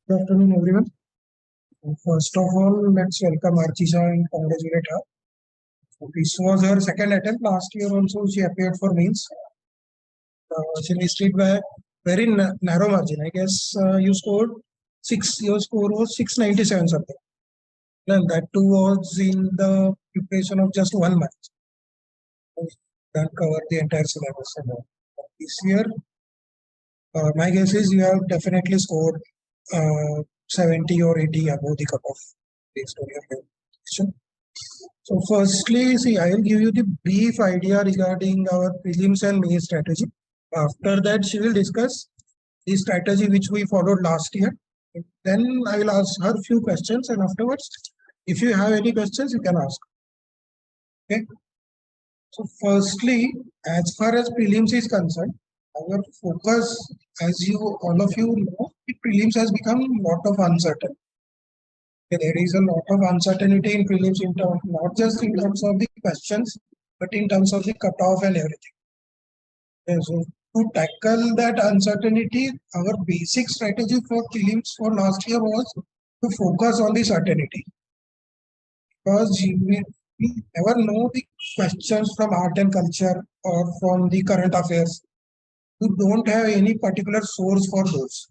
Good afternoon, everyone. First of all, let's welcome Archisha and congratulate her. So this was her second attempt. Last year also she appeared for mains. She missed it by a very narrow margin. I guess you scored six. Your score was 697 something, and that too was in the preparation of just 1 month. That covered the entire syllabus. This year, my guess is you have definitely scored 70 or 80 above the cutoff based on your question. So firstly, see, I will give you the brief idea regarding our prelims and main strategy. After that, she will discuss the strategy which we followed last year. Then I will ask her few questions, and afterwards, if you have any questions, you can ask. Okay. So firstly, as far as prelims is concerned, our focus, as you all of you know, the prelims has become a lot of uncertain. There is a lot of uncertainty in prelims in terms, not just in terms of the questions, but in terms of the cutoff and everything. Okay, so to tackle that uncertainty, our basic strategy for prelims for last year was to focus on the certainty. Because we never know the questions from art and culture or from the current affairs. We don't have any particular source for those.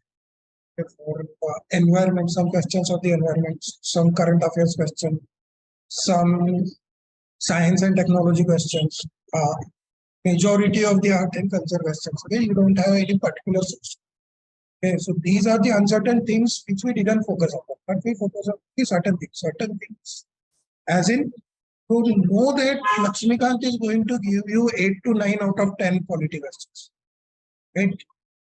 For environment, some questions of the environment, some current affairs question, some science and technology questions, majority of the art and culture questions. Okay, you don't have any particular source. Okay, so these are the uncertain things which we didn't focus on, but we focus on the certain things. As in, to know that Lakshmikant is going to give you 8 to 9 out of 10 quality questions. Right?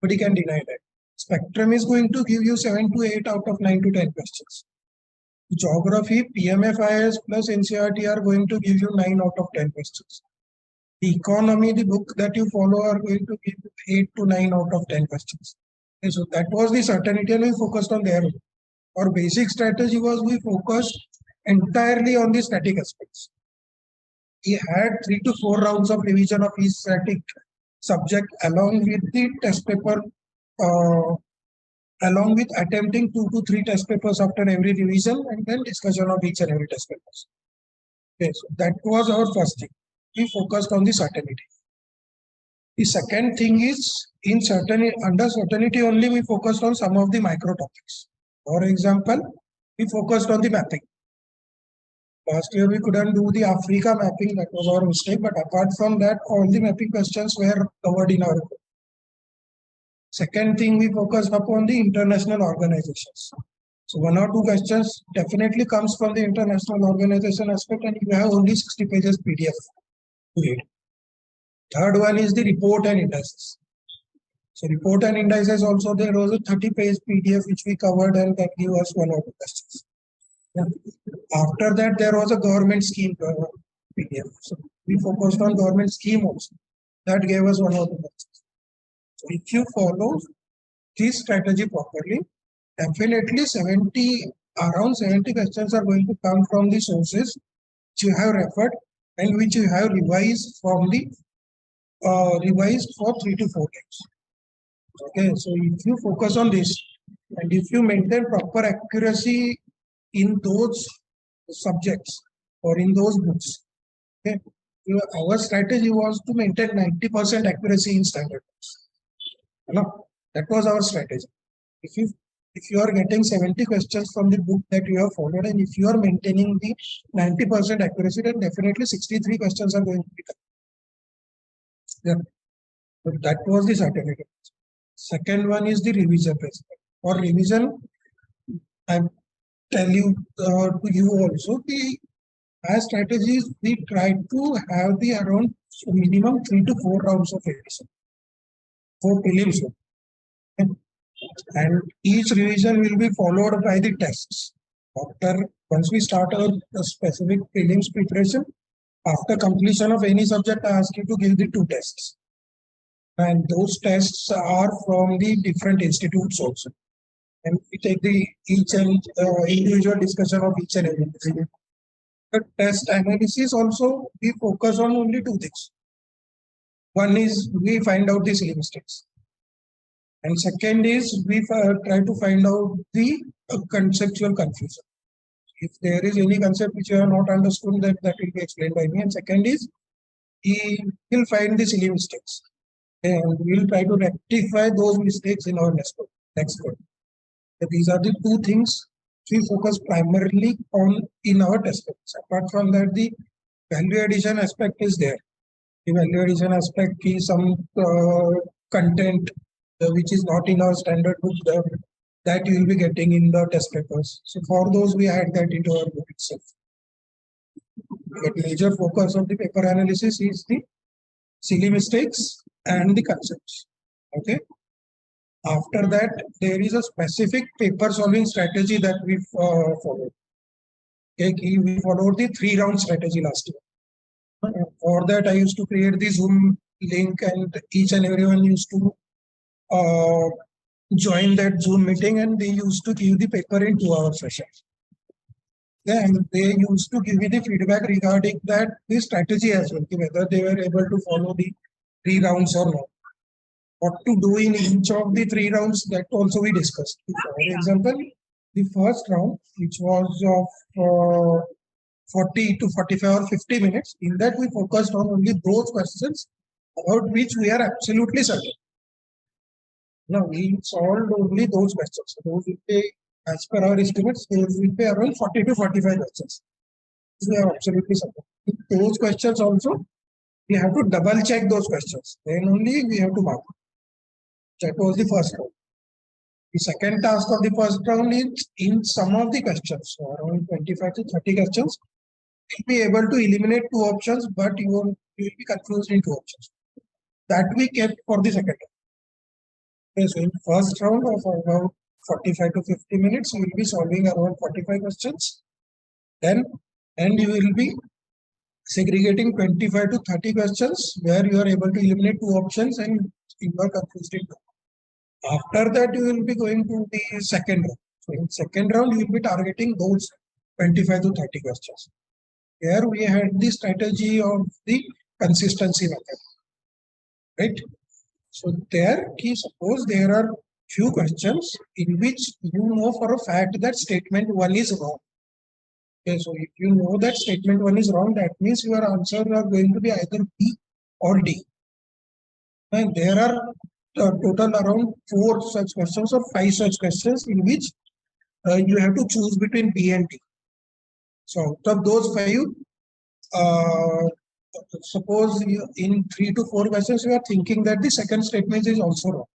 But he can deny that. Spectrum is going to give you 7 to 8 out of 9 to 10 questions. Geography, PMFIS plus NCERT are going to give you 9 out of 10 questions. The economy, the book that you follow are going to give you 8 to 9 out of 10 questions. Okay, so that was the certainty and we focused on there. Our basic strategy was we focused entirely on the static aspects. We had 3 to 4 rounds of revision of each static subject along with the test paper, along with attempting 2 to 3 test papers after every revision and then discussion of each and every test papers. Okay, so that was our first thing. We focused on the certainty. The second thing is in certainty, under certainty only we focused on some of the micro topics. For example, we focused on the mapping. Last year we couldn't do the Africa mapping, that was our mistake, but apart from that, all the mapping questions were covered in our book. Second thing, we focused upon the international organizations. So 1 or 2 questions definitely comes from the international organization aspect and you have only 60 pages PDF to read. Third one is the report and indices. So report and indices also there was a 30-page PDF which we covered and that gave us 1 or 2 questions. After that, there was a government scheme PDF. So we focused on government scheme also. That gave us 1 or 2 questions. So if you follow this strategy properly, definitely around 70 questions are going to come from the sources which you have referred and which you have revised from the revised for 3 to 4 times. Okay, so if you focus on this and if you maintain proper accuracy in those subjects or in those books, okay, our strategy was to maintain 90% accuracy in standard books. No, that was our strategy. If you are getting 70 questions from the book that you have followed and if you are maintaining the 90% accuracy, then definitely 63 questions are going to be done. Yeah. So that was the certainty. Second one is the revision principle. For revision, I tell you to you also the as strategies we try to have the around minimum 3 to 4 rounds of revision for prelims. And each revision will be followed by the tests. Once we start our specific prelims preparation, after completion of any subject, I ask you to give the 2 tests. And those tests are from the different institutes also. And we take the each and individual discussion of each and every institute. The test analysis also, we focus on only 2 things. One is we find out the silly mistakes. And second is we try to find out the conceptual confusion. If there is any concept which you have not understood, that will be explained by me. And second is he will find the silly mistakes, and we will try to rectify those mistakes in our next code. So these are the two things we focus primarily on in our test codes. Apart from that, the value addition aspect is there. The value addition aspect is some content which is not in our standard book that you will be getting in the test papers. So for those, we add that into our book itself. But major focus of the paper analysis is the silly mistakes and the concepts. Okay. After that, there is a specific paper solving strategy that we follow. Okay, we followed the 3-round strategy last year. For that, I used to create the Zoom link, and each and everyone used to join that Zoom meeting, and they used to give the paper in 2-hour sessions. And they used to give me the feedback regarding that the strategy as well, whether they were able to follow the 3 rounds or not. What to do in each of the 3 rounds, that also we discussed. For example, the first round, which was of 40 to 45 or 50 minutes, in that we focused on only those questions about which we are absolutely certain. Now, we solved only those questions. So those will be, as per our estimates, those will be around 40 to 45 questions. We are absolutely certain. With those questions also, we have to double check those questions. Then only we have to mark. That was the first round. The second task of the first round is, in some of the questions, so around 25 to 30 questions, you'll be able to eliminate 2 options, but you will be confused in 2 options. That we kept for the second round. Okay, so in first round of about 45 to 50 minutes, you will be solving around 45 questions. Then, and you will be segregating 25 to 30 questions where you are able to eliminate 2 options and you are confused in 2. After that, you will be going to the second round. So in second round, you will be targeting those 25 to 30 questions. Here we had the strategy of the consistency method, right? So there, suppose there are few questions in which you know for a fact that statement 1 is wrong. Okay, so if you know that statement 1 is wrong, that means your answer are going to be either B or D. And there are total around 4 such questions or 5 such questions in which you have to choose between B and D. So out of those 5, suppose in 3 to 4 questions you are thinking that the second statement is also wrong.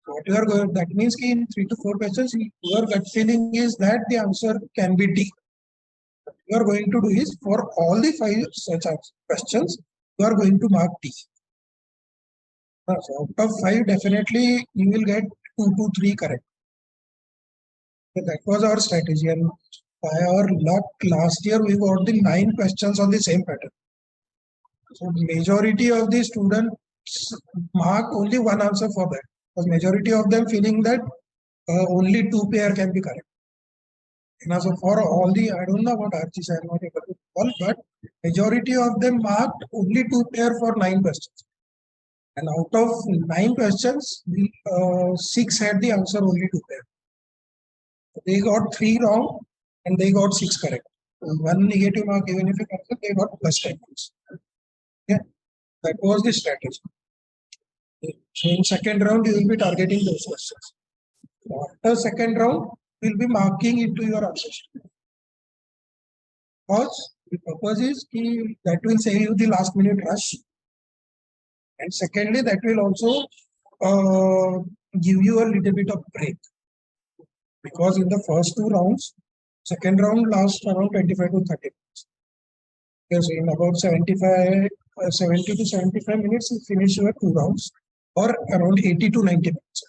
So what you are going, that means in 3 to 4 questions your gut feeling is that the answer can be D. What you are going to do is, for all the 5 such questions, you are going to mark D. So out of 5, definitely you will get 2 to 3 correct. So that was our strategy, and by our luck, last year we got the 9 questions on the same pattern. So majority of the students marked only one answer for that, because majority of them feeling that only 2 pair can be correct. And so for all the, I don't know about Archisha, I'm not able to call, but majority of them marked only 2 pair for 9 questions. And out of 9 questions, 6 had the answer only 2 pair. So they got 3 wrong and they got 6 correct. So 1 negative mark, even if you cancel, they got plus 10 marks. Yeah, that was the strategy. So in second round, you will be targeting those questions. So after second round, you will be marking into your answer sheet. Because the purpose is that will save you the last minute rush. And secondly, that will also give you a little bit of break. Because in the first 2 rounds, second round lasts around 25 to 30 minutes. Okay, so in about 70 to 75 minutes, you finish your 2 rounds, or around 80 to 90 minutes.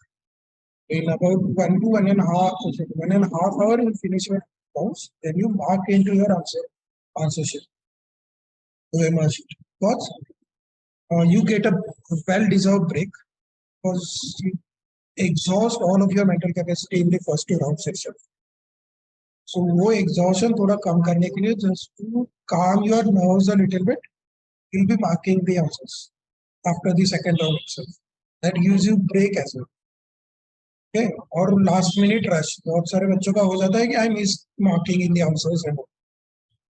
In about 1 to 1.5 hour, you finish your rounds, then you mark into your answer sheet, OMR sheet. Because you get a well-deserved break, because you exhaust all of your mental capacity in the first 2 rounds itself. So वो exhaustion थोड़ा कम करने के लिए, just to calm your nerves a little bit, you'll be marking the answers after the second round itself. That gives you break as well. Okay? और last minute rush, बहुत सारे बच्चों का हो जाता है कि I missed marking in the answers and all.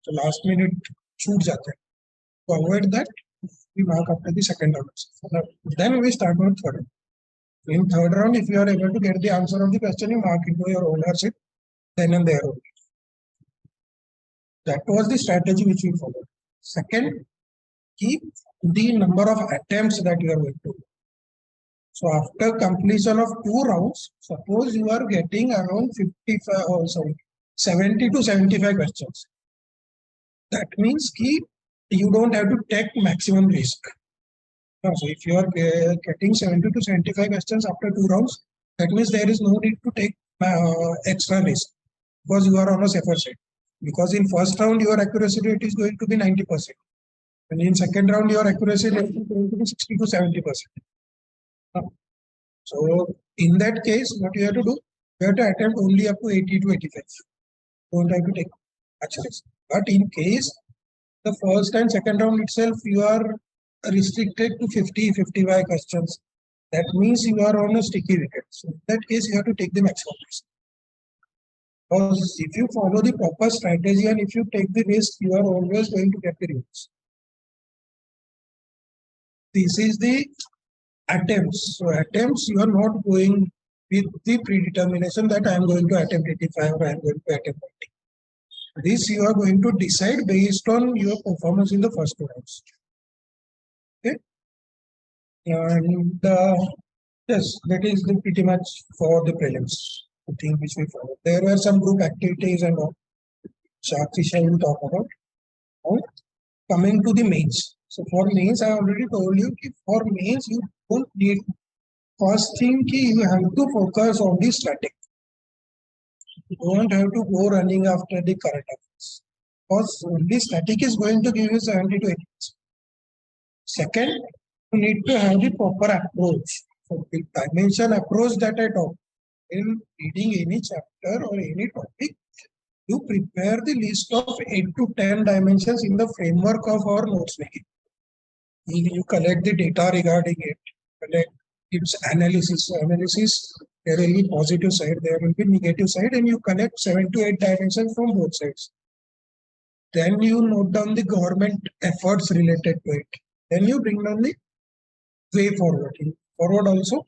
So last minute छूट जाते हैं. To avoid that, we mark after the second round. Then we start with third round. In third round, if you are able to get the answer of the question, you mark into your ownership then and there only. That was the strategy which we followed. Second, keep the number of attempts that you are going to do. So after completion of 2 rounds, suppose you are getting around 70 to 75 questions. That means you don't have to take maximum risk. So if you are getting 70 to 75 questions after 2 rounds, that means there is no need to take extra risk because you are on a safer side. Because in first round, your accuracy rate is going to be 90%. And in second round, your accuracy rate is going to be 60 to 70%. So in that case, what you have to do, you have to attempt only up to 80 to 85. Don't have to take much risk. But in case the first and second round itself, you are restricted to 50, 55 questions. That means you are on a sticky wicket. So in that case, you have to take the maximum risk. Because if you follow the proper strategy and if you take the risk, you are always going to get the results. This is the attempts. So attempts, you are not going with the predetermination that I am going to attempt 85 or I am going to attempt 90. This you are going to decide based on your performance in the first 2 rounds. Okay. And yes, that is pretty much for the prelims. The thing which we follow. There were some group activities and all. Archisha will talk about. Now, coming to the mains. So for mains, I already told you for mains you don't need. First thing you have to focus on the static. You don't have to go running after the current affairs. Because only static is going to give you 70 to 80%. Second, you need to have the proper approach. So the dimension approach that I talk in reading any chapter or any topic, you prepare the list of 8 to 10 dimensions in the framework of our notes making. You collect the data regarding it, collect its analysis. There will be positive side, there will be negative side, and you collect 7 to 8 dimensions from both sides. Then you note down the government efforts related to it. Then you bring down the way forward. In forward also,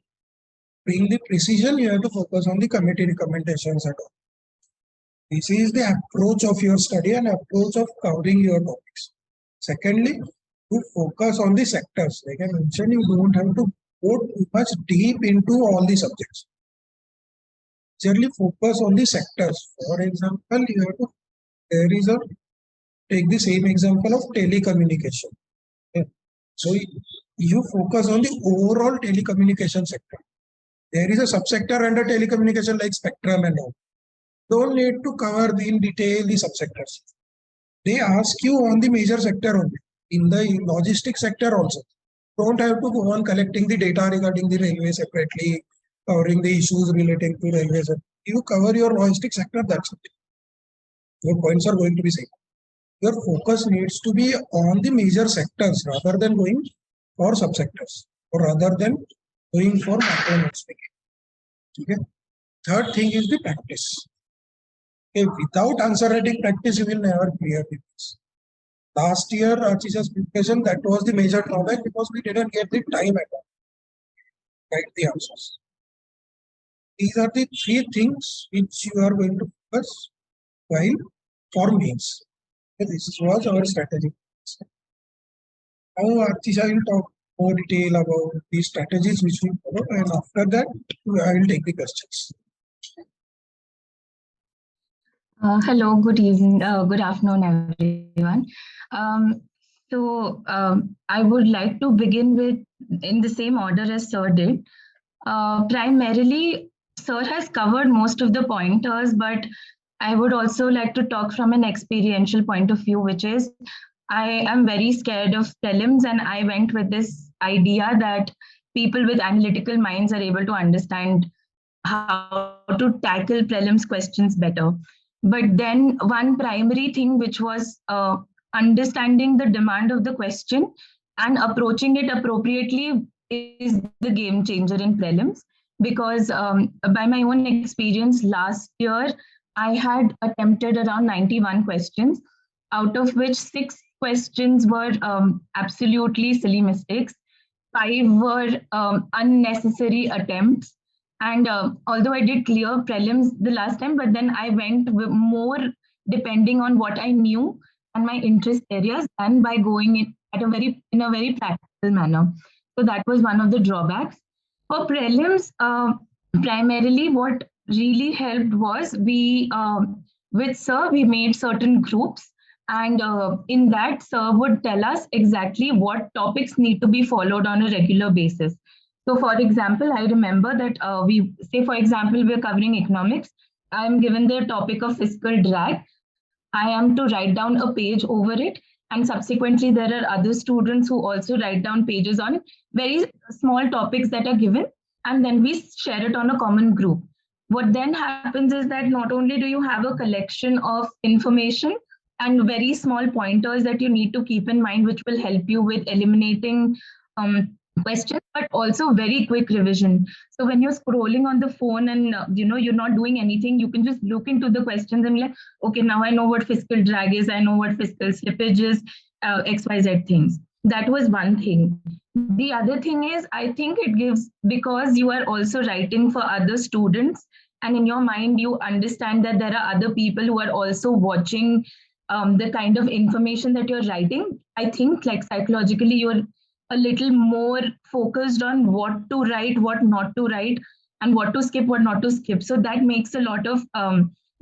being the precision, you have to focus on the committee recommendations at all. This is the approach of your study and approach of covering your topics. Secondly, to focus on the sectors. Like I mentioned, you don't have to go too much deep into all the subjects. Generally focus on the sectors. For example, take the same example of telecommunication. Okay. So you focus on the overall telecommunication sector. There is a subsector under telecommunication like spectrum and all. Don't need to cover in detail the subsectors. They ask you on the major sector only. In the logistics sector also. Don't have to go on collecting the data regarding the railway separately, covering the issues relating to railways. You cover your logistics sector, that's it. Your points are going to be same. Your focus needs to be on the major sectors rather than going for subsectors or rather than going for macro notes making. Okay. Third thing is the practice. Okay. Without answer writing practice, you will never clear this. Last year, Archisha's preparation, that was the major drawback because we didn't get the time at all to write the answers. These are the 3 things which you are going to focus while for mains. Okay, this was our strategy. Now, Archisha will talk more detail about the strategies which we follow, and after that, I will take the questions. Hello, good evening, good afternoon, everyone. I would like to begin with in the same order as Sir did. Primarily, Sir has covered most of the pointers, but I would also like to talk from an experiential point of view, which is I am very scared of prelims, and I went with this idea that people with analytical minds are able to understand how to tackle prelims questions better. But then one primary thing which was understanding the demand of the question and approaching it appropriately is the game changer in prelims. because by my own experience last year, I had attempted around 91 questions, out of which 6 questions were absolutely silly mistakes. 5 were unnecessary attempts. And although I did clear prelims the last time, but then I went with more depending on what I knew and my interest areas, and by going in a very practical manner. So that was one of the drawbacks. For prelims, primarily what really helped was with Sir, we made certain groups, and in that, Sir would tell us exactly what topics need to be followed on a regular basis. So, for example, I remember that we say, for example, we're covering economics. I'm given the topic of fiscal drag. I am to write down a page over it, and subsequently, there are other students who also write down pages on very small topics that are given, and then we share it on a common group. What then happens is that not only do you have a collection of information and very small pointers that you need to keep in mind, which will help you with eliminating questions, but also very quick revision. So when you're scrolling on the phone and you're not doing anything, you can just look into the questions and be like, okay, now I know what fiscal drag is, I know what fiscal slippage is, XYZ things. That was one thing. The other thing is, I think it gives, because you are also writing for other students, and in your mind, you understand that there are other people who are also watching the kind of information that you're writing. I think, like, psychologically, you're a little more focused on what to write, what not to write, and what to skip, what not to skip. So that makes a lot of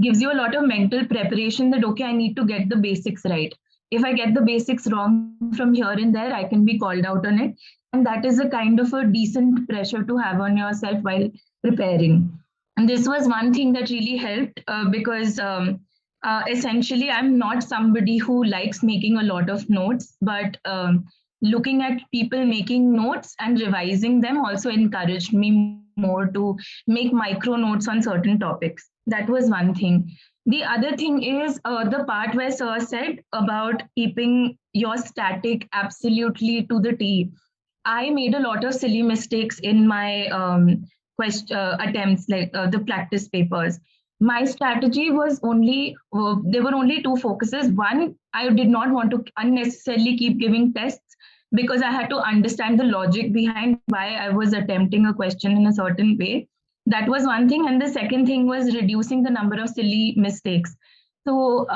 gives you a lot of mental preparation that, okay, I need to get the basics right. If I get the basics wrong from here and there, I can be called out on it. And that is a kind of a decent pressure to have on yourself while preparing. And this was one thing that really helped because essentially I'm not somebody who likes making a lot of notes, but looking at people making notes and revising them also encouraged me more to make micro notes on certain topics. That was one thing. The other thing is the part where Sir said about keeping your static absolutely to the T. I made a lot of silly mistakes in my attempts, like the practice papers. My strategy was only, there were only two focuses. One, I did not want to unnecessarily keep giving tests because I had to understand the logic behind why I was attempting a question in a certain way. That was one thing. And the second thing was reducing the number of silly mistakes. So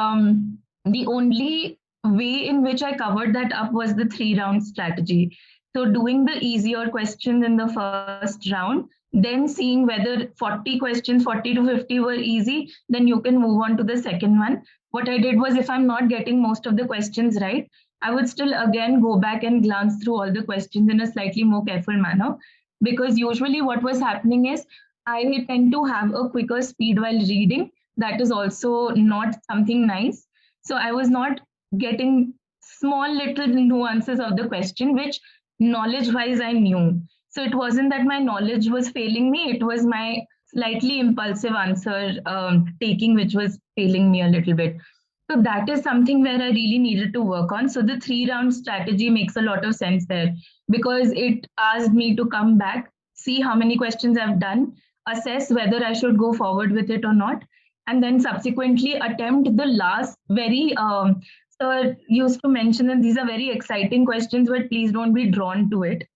the only way in which I covered that up was the 3-round strategy. So doing the easier questions in the first round, then seeing whether 40 questions, 40 to 50 were easy, then you can move on to the second one. What I did was, if I'm not getting most of the questions right, I would still again go back and glance through all the questions in a slightly more careful manner. Because usually what was happening is, I tend to have a quicker speed while reading. That is also not something nice. So I was not getting small little nuances of the question, which knowledge wise I knew. So it wasn't that my knowledge was failing me, it was my slightly impulsive answer taking which was failing me a little bit. So that is something where I really needed to work on. So the 3-round strategy makes a lot of sense there, because it asked me to come back, see how many questions I've done, assess whether I should go forward with it or not, and then subsequently attempt the last very Sir used to mention that these are very exciting questions, but please don't be drawn to it.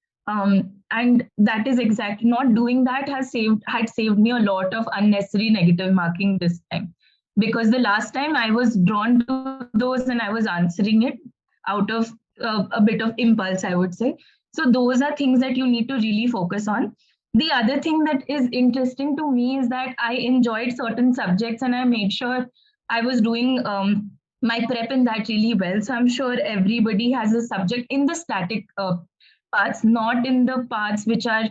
And that is exactly, not doing that had saved me a lot of unnecessary negative marking this time. Because the last time I was drawn to those and I was answering it out of a bit of impulse, I would say. So those are things that you need to really focus on. The other thing that is interesting to me is that I enjoyed certain subjects and I made sure I was doing my prep in that really well. So I'm sure everybody has a subject in the static parts, not in the parts which are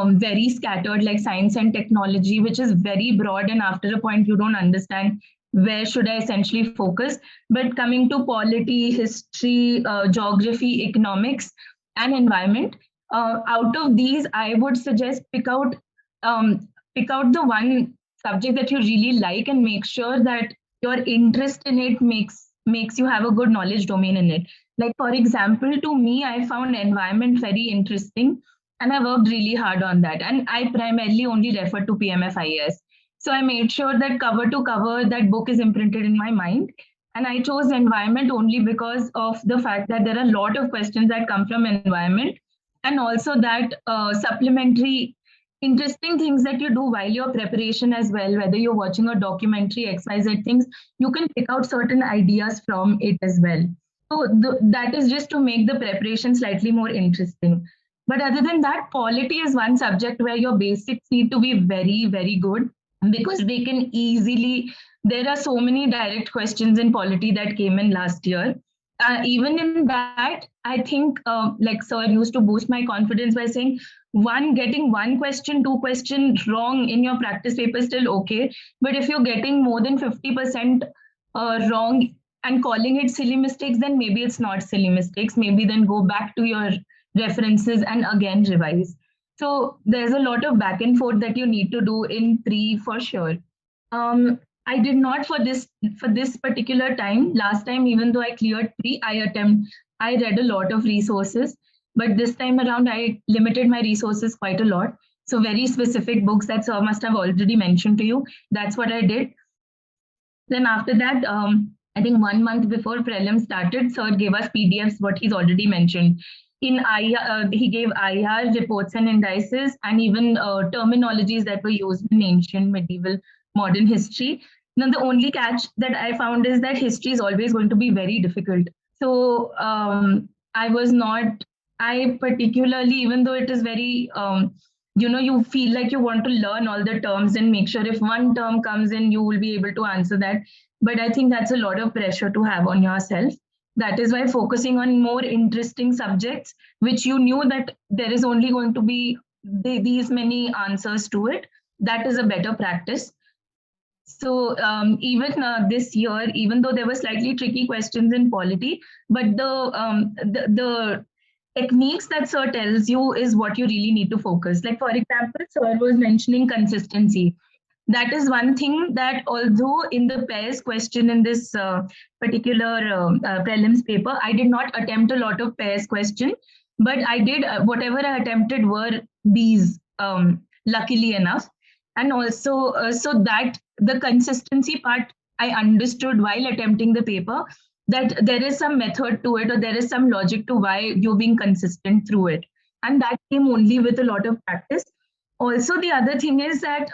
very scattered, like science and technology, which is very broad, and after a point you don't understand where should I essentially focus. But coming to polity, history, geography, economics, and environment, out of these, I would suggest pick out the one subject that you really like and make sure that your interest in it makes you have a good knowledge domain in it. Like, for example, to me, I found environment very interesting. and I worked really hard on that. And I primarily only referred to PMF IAS. So I made sure that cover to cover, that book is imprinted in my mind. And I chose environment only because of the fact that there are a lot of questions that come from environment, and also that supplementary interesting things that you do while your preparation as well, whether you're watching a documentary, XYZ things, you can pick out certain ideas from it as well. So that is just to make the preparation slightly more interesting. But other than that, polity is one subject where your basics need to be very, very good, because they can easily, there are so many direct questions in polity that came in last year. Even in that, I think like sir used to boost my confidence by saying, getting one question, two questions wrong in your practice paper is still okay. But if you're getting more than 50% wrong and calling it silly mistakes, then maybe it's not silly mistakes. Maybe then go back to your references and again revise. So there's a lot of back and forth that you need to do in pre for sure. I did not for this particular time. Last time, even though I cleared pre, I read a lot of resources. But this time around, I limited my resources quite a lot. So very specific books that sir must have already mentioned to you. That's what I did. Then after that, I think 1 month before prelim started, sir gave us PDFs, what he's already mentioned. In IR, he gave IR reports and indices, and even terminologies that were used in ancient, medieval, modern history. Now, the only catch that I found is that history is always going to be very difficult. So I particularly, even though it is very, you feel like you want to learn all the terms and make sure if one term comes in, you will be able to answer that. But I think that's a lot of pressure to have on yourself. That is why focusing on more interesting subjects, which you knew that there is only going to be these many answers to it, that is a better practice. So even this year, even though there were slightly tricky questions in polity, but the techniques that sir tells you is what you really need to focus. Like for example, sir was mentioning consistency. That is one thing that although in the pairs question in this particular prelims paper, I did not attempt a lot of pairs question, but I did whatever I attempted were these, luckily enough. And also, so that the consistency part I understood while attempting the paper, that there is some method to it, or there is some logic to why you're being consistent through it. And that came only with a lot of practice. Also, the other thing is that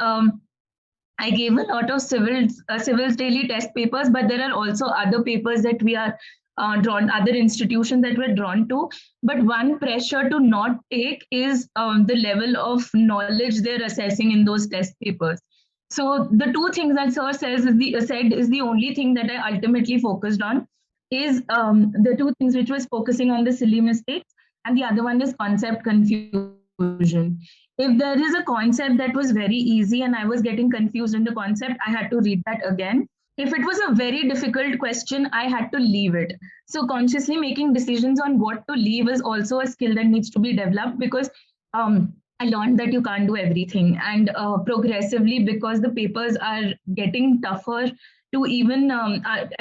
I gave a lot of Civilsdaily test papers, but there are also other papers that we are other institutions that we're drawn to. But one pressure to not take is the level of knowledge they're assessing in those test papers. So the two things that sir said is the only thing that I ultimately focused on, is the two things which was focusing on the silly mistakes, and the other one is concept confusion. If there is a concept that was very easy and I was getting confused in the concept, I had to read that again. If it was a very difficult question, I had to leave it. So consciously making decisions on what to leave is also a skill that needs to be developed, because I learned that you can't do everything. And progressively, because the papers are getting tougher to even,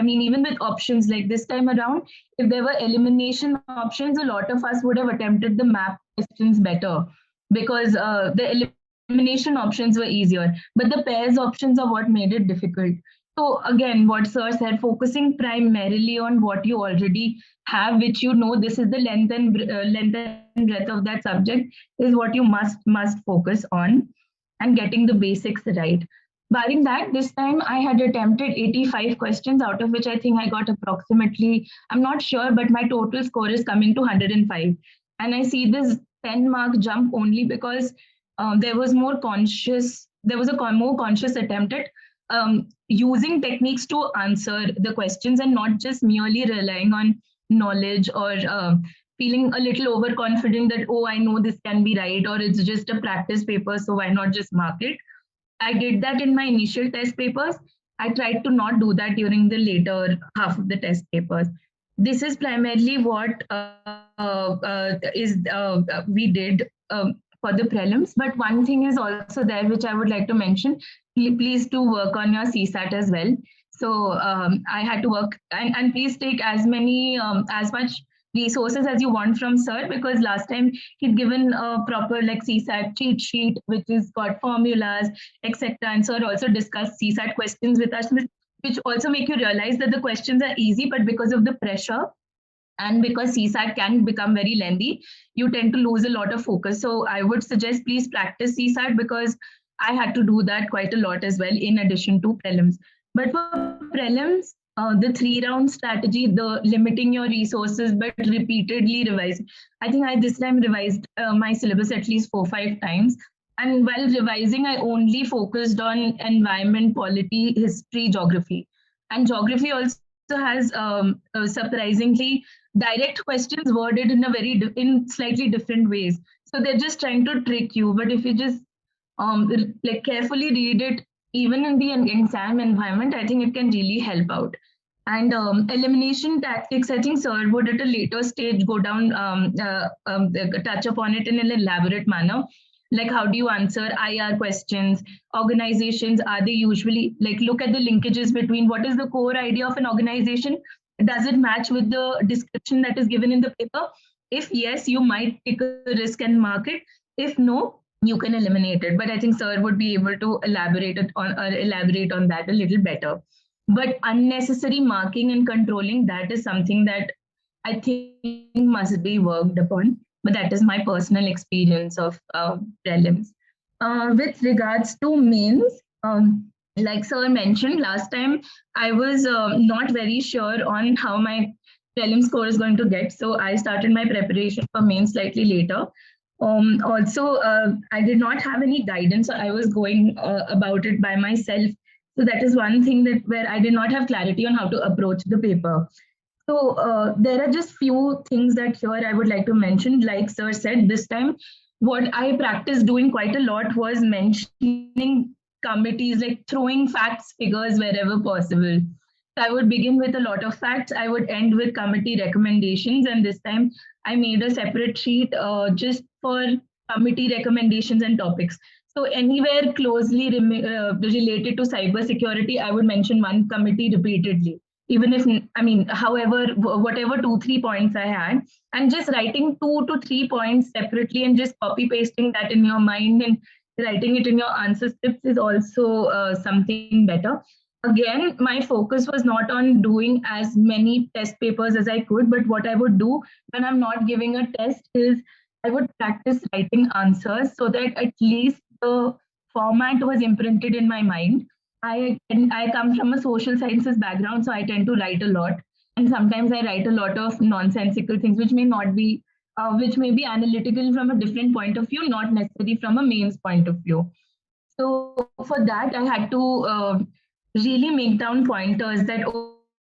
even with options like this time around, if there were elimination options, a lot of us would have attempted the map questions better, because the elimination options were easier, but the pairs options are what made it difficult. So again, what sir said, focusing primarily on what you already have, which you know this is the length and breadth of that subject, is what you must focus on, and getting the basics right. Barring that, this time I had attempted 85 questions, out of which I think I got approximately, I'm not sure, but my total score is coming to 105. And I see this 10-mark jump only because there was a more conscious attempt at using techniques to answer the questions, and not just merely relying on knowledge or feeling a little overconfident that, oh, I know this can be right, or it's just a practice paper, so why not just mark it? I did that in my initial test papers. I tried to not do that during the later half of the test papers. This is primarily what we did for the prelims. But one thing is also there, which I would like to mention. Please do work on your CSAT as well. So I had to work, and please take as much resources as you want from sir, because last time he'd given a proper like CSAT cheat sheet, which is got formulas, etc. And sir also discussed CSAT questions with us, which also make you realize that the questions are easy, but because of the pressure and because CSAT can become very lengthy, you tend to lose a lot of focus. So I would suggest please practice CSAT, because I had to do that quite a lot as well in addition to prelims. But for prelims, the 3 round strategy, the limiting your resources but repeatedly revising. I think I this time revised my syllabus at least 4 5 times. And while revising, I only focused on environment, polity, history, geography. And geography also has surprisingly direct questions worded in a in slightly different ways. So they're just trying to trick you. But if you just like carefully read it, even in the exam environment, I think it can really help out. And elimination tactics, I think sir would at a later stage go down, touch upon it in an elaborate manner. Like how do you answer IR questions? Organizations, are they usually like look at the linkages between what is the core idea of an organization? Does it match with the description that is given in the paper? If yes, you might take a risk and mark it. If no, you can eliminate it. But I think sir would be able to elaborate on that a little better. But unnecessary marking and controlling, that is something that I think must be worked upon. But that is my personal experience of prelims. With regards to mains, like sir mentioned last time, I was not very sure on how my prelim score is going to get. So I started my preparation for mains slightly later. Also, I did not have any guidance. I was going about it by myself. So that is one thing that where I did not have clarity on how to approach the paper. So there are just few things that here I would like to mention. Like sir said, this time what I practiced doing quite a lot was mentioning committees, like throwing facts, figures wherever possible. So I would begin with a lot of facts. I would end with committee recommendations. And this time I made a separate sheet just for committee recommendations and topics. So anywhere closely related to cybersecurity, I would mention one committee repeatedly, even if, I mean, however, whatever 2 3 points I had, and just writing 2 to 3 points separately and just copy pasting that in your mind and writing it in your answer scripts is also something better. Again, my focus was not on doing as many test papers as I could, but what I would do when I'm not giving a test is I would practice writing answers so that at least the format was imprinted in my mind. I come from a social sciences background, so I tend to write a lot, and sometimes I write a lot of nonsensical things which may not be, which may be analytical from a different point of view, not necessarily from a mains point of view. So for that, I had to really make down pointers that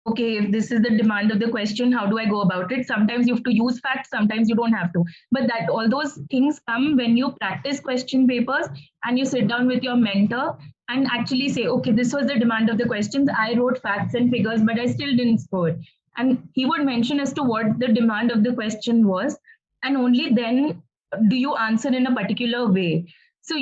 okay, if this is the demand of the question, how do I go about it? Sometimes you have to use facts, sometimes you don't have to. But that all those things come when you practice question papers and you sit down with your mentor and actually say, okay, this was the demand of the questions. I wrote facts and figures, but I still didn't score. And he would mention as to what the demand of the question was. And only then do you answer in a particular way. So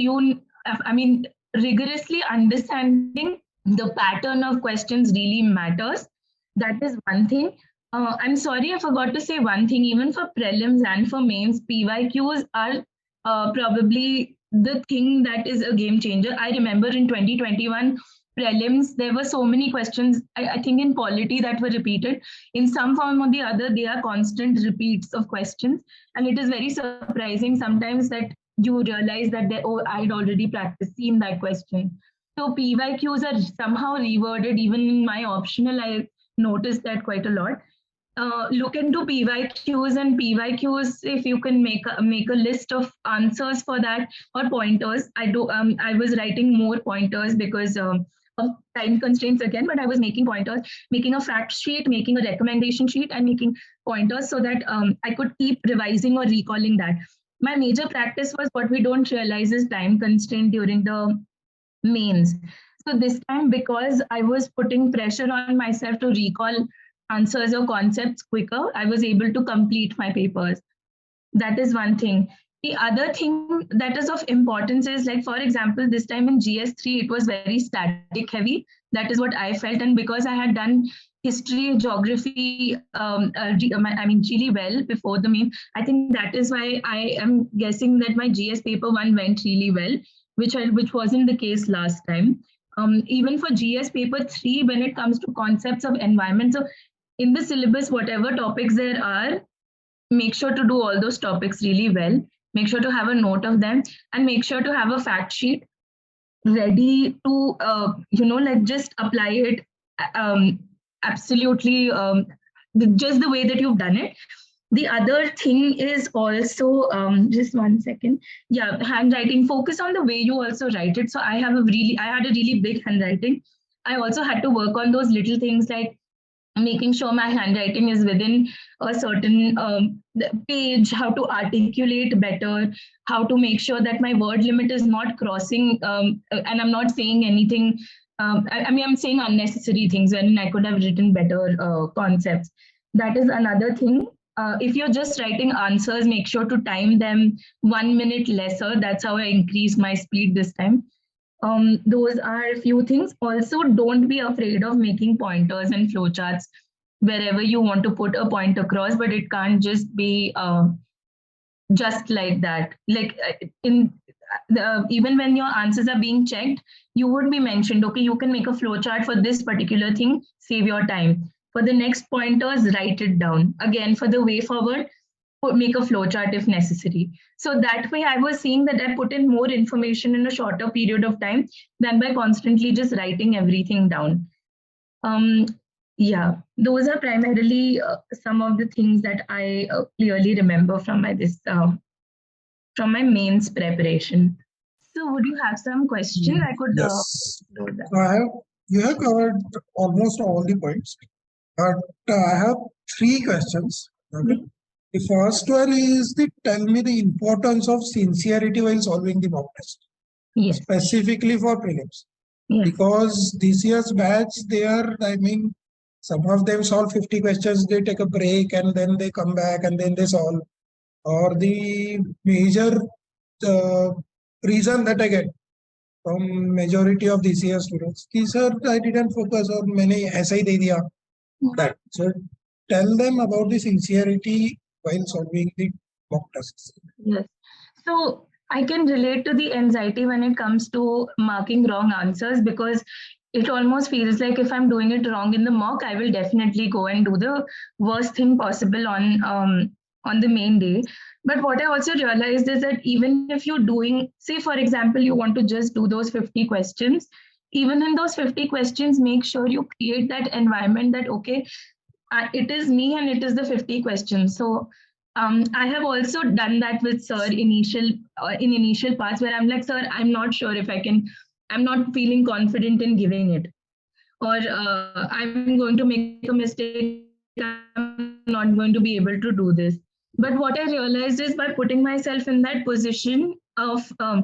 I mean, rigorously understanding the pattern of questions really matters. That is one thing. I'm sorry, I forgot to say one thing. Even for prelims and for mains, PYQs are probably the thing that is a game changer. I remember in 2021 prelims, there were so many questions, I think in polity, that were repeated. In some form or the other, they are constant repeats of questions. And it is very surprising sometimes that you realize that oh, I'd already practiced, seen that question. So PYQs are somehow reworded. Even in my optional, I noticed that quite a lot. Look into PYQs, and PYQs, if you can make a list of answers for that or pointers. I was writing more pointers because of time constraints again, but I was making pointers, making a fact sheet, making a recommendation sheet, and making pointers so that I could keep revising or recalling that. My major practice was what we don't realize is time constraint during the mains. So this time, because I was putting pressure on myself to recall answers or concepts quicker, I was able to complete my papers. That is one thing. The other thing that is of importance is, like, for example, this time in GS3, it was very static heavy. That is what I felt. And because I had done history, geography, really well before the main, I think that is why I am guessing that my GS paper 1 went really well, which wasn't the case last time. Even for GS paper 3, when it comes to concepts of environment, so in the syllabus, whatever topics there are, make sure to do all those topics really well. Make sure to have a note of them, and make sure to have a fact sheet ready to like just apply it absolutely just the way that you've done it. The other thing is also just one second. Yeah, handwriting. Focus on the way you also write it. So I had a really big handwriting. I also had to work on those little things like making sure my handwriting is within a certain page, how to articulate better, how to make sure that my word limit is not crossing, and I'm not saying anything. I'm saying unnecessary things when I could have written better concepts. That is another thing. If you're just writing answers, make sure to time them 1 minute lesser. That's how I increase my speed this time. Those are a few things. Also, don't be afraid of making pointers and flowcharts wherever you want to put a point across, but it can't just be just like that. Like even when your answers are being checked, you would be mentioned, okay, you can make a flowchart for this particular thing, save your time. For the next pointers, write it down. Again, for the way forward, make a flowchart if necessary. So that way I was seeing that I put in more information in a shorter period of time than by constantly just writing everything down. Yeah, those are primarily some of the things that I clearly remember from my mains preparation. So would you have some question? I could Yes. do that. You have covered almost all the points, but I have 3 questions. Okay. The first one is tell me the importance of sincerity while solving the mock test. Yes. Specifically for prelims. Yes. Because this year's batch, some of them solve 50 questions, they take a break and then they come back and then they solve. Or the major reason that I get from majority of this year's students, sir, I didn't focus on many essay de diya. That. So tell them about the sincerity while solving the mock tests. Yes. So I can relate to the anxiety when it comes to marking wrong answers, because it almost feels like if I'm doing it wrong in the mock, I will definitely go and do the worst thing possible on the main day. But what I also realized is that even if you're doing, say, for example, you want to just do those 50 questions, even in those 50 questions, make sure you create that environment that, okay, it is me and it is the 50 questions. So I have also done that with sir in initial parts where I'm like, sir, I'm not sure if I'm not feeling confident in giving it, or I'm going to make a mistake, I'm not going to be able to do this. But what I realized is by putting myself in that position of a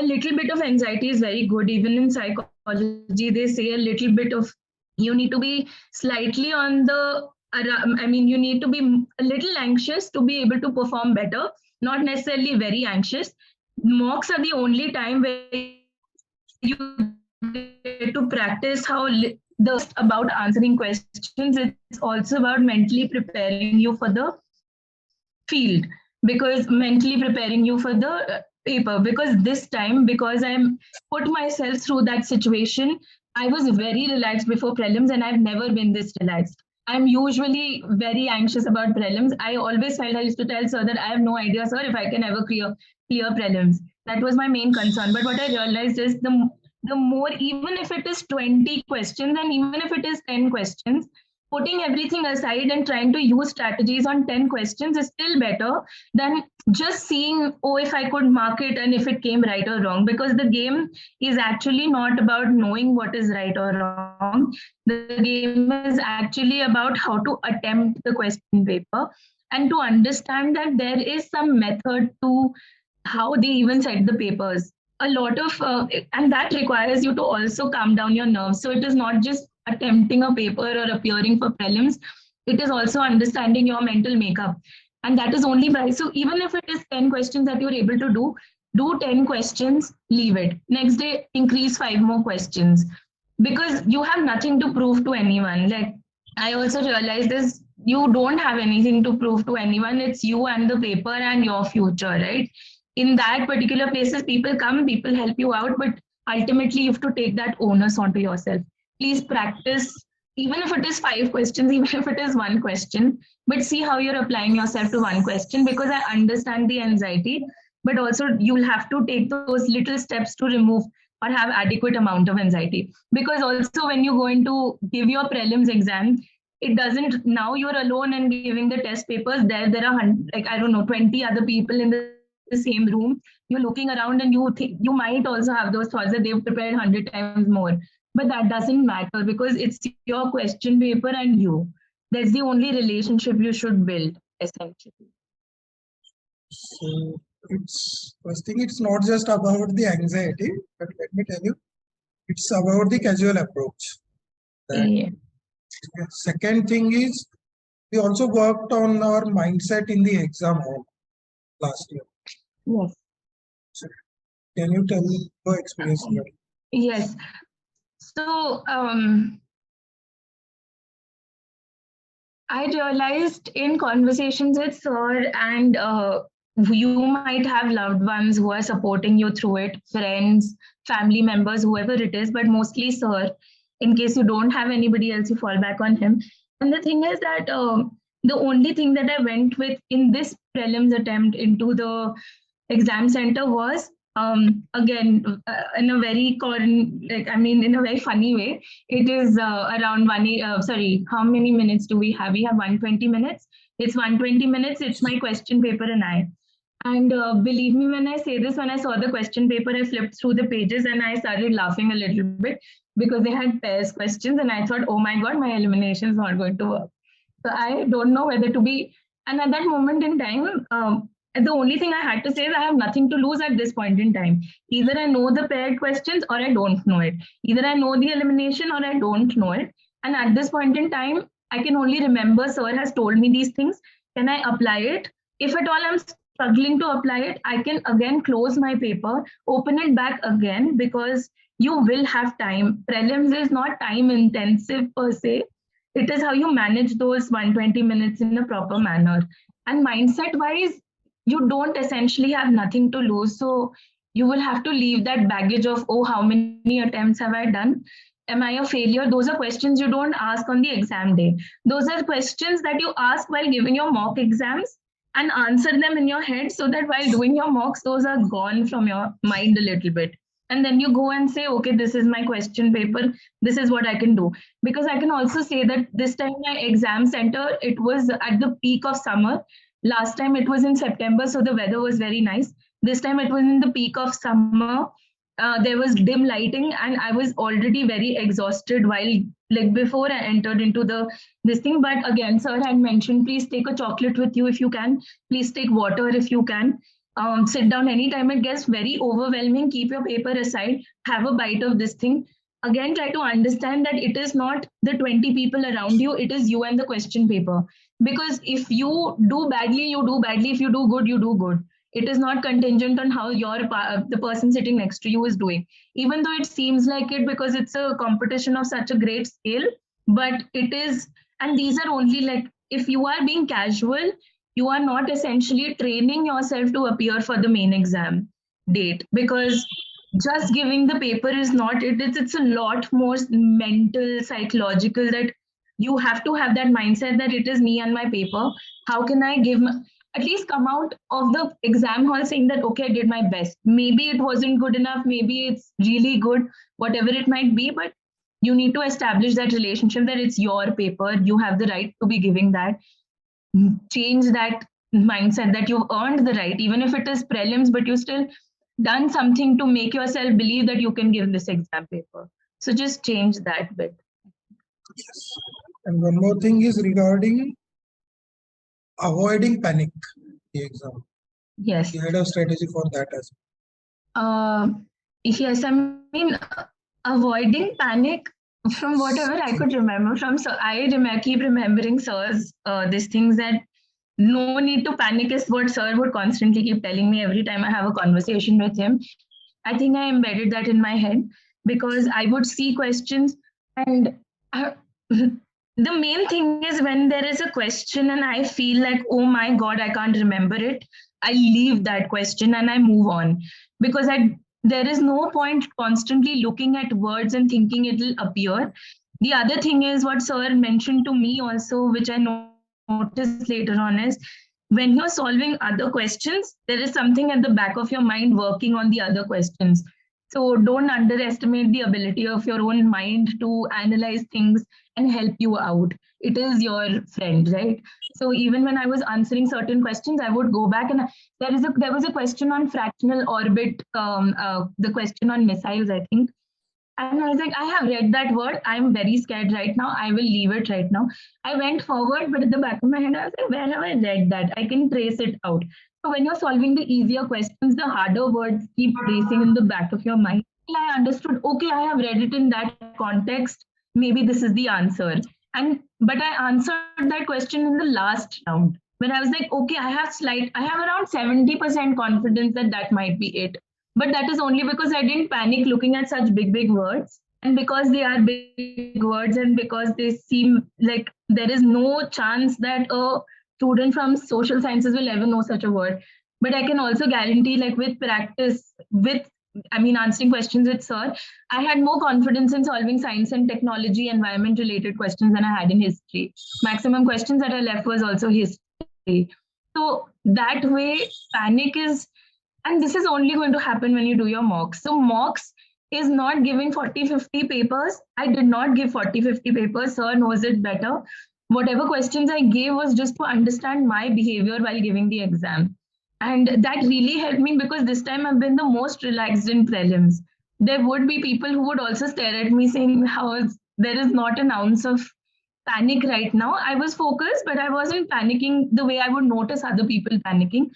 little bit of anxiety is very good. Even in psychology, they say a little bit of, you need to be slightly on the, you need to be a little anxious to be able to perform better, not necessarily very anxious. Mocks are the only time where you get to practice how about answering questions. It's also about mentally preparing you for the field, because mentally preparing you for the paper, because this time, because I'm put myself through that situation, I was very relaxed before prelims, and I've never been this relaxed. I'm usually very anxious about prelims. I always felt, I used to tell sir that I have no idea, sir, if I can ever clear prelims. That was my main concern. But what I realized is the more, even if it is 20 questions and even if it is 10 questions, putting everything aside and trying to use strategies on 10 questions is still better than just seeing, oh, if I could mark it and if it came right or wrong, because the game is actually not about knowing what is right or wrong. The game is actually about how to attempt the question paper and to understand that there is some method to how they even set the papers. A lot of, and that requires you to also calm down your nerves. So it is not just attempting a paper or appearing for prelims, it is also understanding your mental makeup. And that is only by, so even if it is 10 questions that you're able to do 10 questions, leave it. Next day, increase 5 more questions. because you have nothing to prove to anyone. Like, I also realized this, you don't have anything to prove to anyone. It's you and the paper and your future, right? In that particular places, people come, people help you out, but ultimately you have to take that onus onto yourself. Please practice, even if it is 5 questions, even if it is 1 question, but see how you're applying yourself to 1 question, because I understand the anxiety, but also you'll have to take those little steps to remove or have adequate amount of anxiety. Because also when you go into give your prelims exam, it doesn't, now you're alone and giving the test papers, there are like, I don't know, 20 other people in the same room. You're looking around and you might also have those thoughts that they've prepared 100 times more, but that doesn't matter, because it's your question paper and you, that's the only relationship you should build, essentially. So it's first thing, it's not just about the anxiety, but let me tell you, it's about the casual approach. Yeah. Second thing is, we also worked on our mindset in the exam hall last year. Yes. So can you tell me your experience here? Yes. So I realized in conversations with sir, and you might have loved ones who are supporting you through it, friends, family members, whoever it is, but mostly sir. In case you don't have anybody else, you fall back on him. And the thing is that the only thing that I went with in this prelims attempt into the exam center was, again, in a very in a very funny way. It is around sorry, how many minutes do we have? We have 120 minutes. It's 120 minutes. It's my question paper and I. And believe me, when I say this, when I saw the question paper, I flipped through the pages and I started laughing a little bit, because they had pairs questions, and I thought, oh my God, my elimination is not going to work. So I don't know whether to be. And at that moment in time, the only thing I had to say is I have nothing to lose at this point in time. Either I know the paired questions or I don't know it. Either I know the elimination or I don't know it. And at this point in time, I can only remember sir has told me these things. Can I apply it? If at all I'm struggling to apply it, I can again close my paper, open it back again, because you will have time. Prelims is not time intensive per se. It is how you manage those 120 minutes in a proper manner. And mindset wise, you don't essentially have nothing to lose. So you will have to leave that baggage of, oh, how many attempts have I done? Am I a failure? Those are questions you don't ask on the exam day. Those are questions that you ask while giving your mock exams and answer them in your head, so that while doing your mocks, those are gone from your mind a little bit. And then you go and say, okay, this is my question paper. This is what I can do. Because I can also say that this time my exam center, it was at the peak of summer. Last time it was in September, so the weather was very nice. This time it was in the peak of summer. There was dim lighting, and I was already very exhausted while, like, before I entered into this thing. But again, sir had mentioned, please take a chocolate with you if you can. Please take water if you can. Sit down anytime it gets very overwhelming. Keep your paper aside. Have a bite of this thing. Again, try to understand that it is not the 20 people around you. It is you and the question paper. Because if you do badly, you do badly. If you do good, you do good. It is not contingent on how the person sitting next to you is doing, even though it seems like it, because it's a competition of such a great scale. But it is, and these are only, like, if you are being casual, you are not essentially training yourself to appear for the main exam date, because just giving the paper is not it. It's a lot more mental, psychological, that you have to have that mindset that it is me and my paper. How can I at least come out of the exam hall saying that, okay, I did my best. Maybe it wasn't good enough, maybe it's really good, whatever it might be, but you need to establish that relationship that it's your paper, you have the right to be giving that. Change that mindset that you've earned the right, even if it is prelims, but you still done something to make yourself believe that you can give this exam paper. So just change that bit. Yes. And one more thing is regarding avoiding panic in the exam. Yes. You had a strategy for that as well. Yes, I mean, avoiding panic, from whatever I could remember from, so I keep remembering sir's these things, that no need to panic is what sir would constantly keep telling me every time I have a conversation with him. I think I embedded that in my head. because I would see questions and the main thing is when there is a question and I feel like, oh my God, I can't remember it, I leave that question and I move on, because there is no point constantly looking at words and thinking it'll appear. The other thing is what sir mentioned to me also, which I noticed later on, is when you're solving other questions, there is something at the back of your mind working on the other questions. So don't underestimate the ability of your own mind to analyze things and help you out. It is your friend, right? So even when I was answering certain questions, I would go back and there was a question on fractional orbit, the question on missiles, I think. And I was like, I have read that word. I'm very scared right now. I will leave it right now. I went forward, but at the back of my head, I was like, where have I read that? I can trace it out. So when you're solving the easier questions, the harder words keep racing in the back of your mind. I understood, okay, I have read it in that context. Maybe this is the answer. But I answered that question in the last round. When I was like, okay, I have around 70% confidence that that might be it. But that is only because I didn't panic looking at such big words. And because they are big words and because they seem like there is no chance that a student from social sciences will ever know such a word. But I can also guarantee, like with practice, answering questions with sir, I had more confidence in solving science and technology, environment related questions than I had in history. Maximum questions that I left was also history. So that way, panic is, and this is only going to happen when you do your mocks. So mocks is not giving 40-50 papers. I did not give 40-50 papers. Sir knows it better. Whatever questions I gave was just to understand my behavior while giving the exam. And that really helped me, because this time I've been the most relaxed in prelims. There would be people who would also stare at me saying, there is not an ounce of panic right now. I was focused, but I wasn't panicking the way I would notice other people panicking,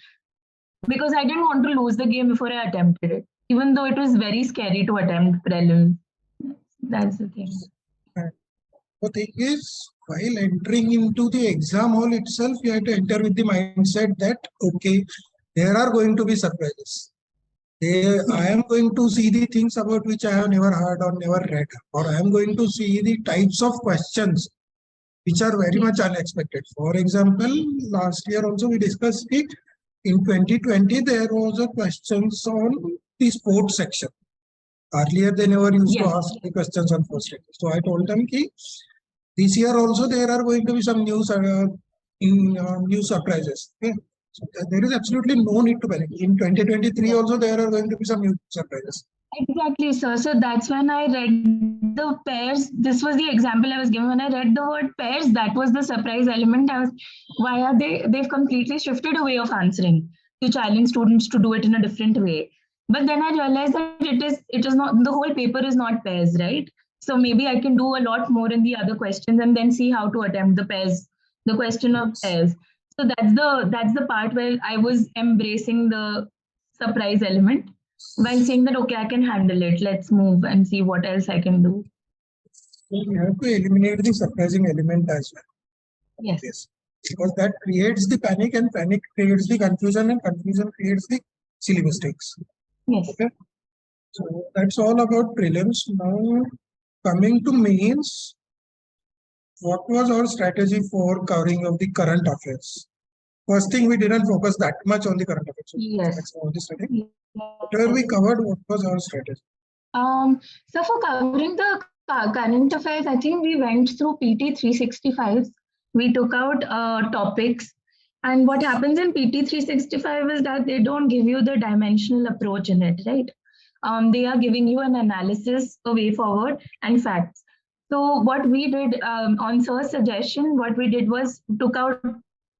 because I didn't want to lose the game before I attempted it, even though it was very scary to attempt prelims. That's the thing. The thing is, while entering into the exam hall itself, you have to enter with the mindset that, okay, there are going to be surprises. I am going to see the things about which I have never heard or never read, or I am going to see the types of questions which are very much unexpected. For example, last year also we discussed it. In 2020, there was a questions on the sports section. Earlier, they never used to ask the questions on first year. So I told them that this year also there are going to be some new surprises. Okay? So there is absolutely no need to panic. In 2023 also there are going to be some new surprises. Exactly, sir. So that's when I read the pairs. This was the example I was given. When I read the word pairs, that was the surprise element. Why are they've completely shifted a way of answering to challenge students to do it in a different way. But then I realized that it is not, the whole paper is not pairs, right? So maybe I can do a lot more in the other questions and then see how to attempt the pairs, the question of pairs. So that's the part where I was embracing the surprise element, while saying that, okay, I can handle it. Let's move and see what else I can do. So we have to eliminate the surprising element as well. Yes. Because that creates the panic, and panic creates the confusion, and confusion creates the silly mistakes. Yes. Okay. So that's all about prelims. Now coming to mains, what was our strategy for covering of the current affairs? First thing, we didn't focus that much on the current affairs. So yes. Whatever we covered, what was our strategy? So for covering the current affairs, I think we went through PT 365. We took out topics. And what happens in PT 365 is that they don't give you the dimensional approach in it, right? They are giving you an analysis, a way forward, and facts. So what we did on Sir's suggestion, what we did was took out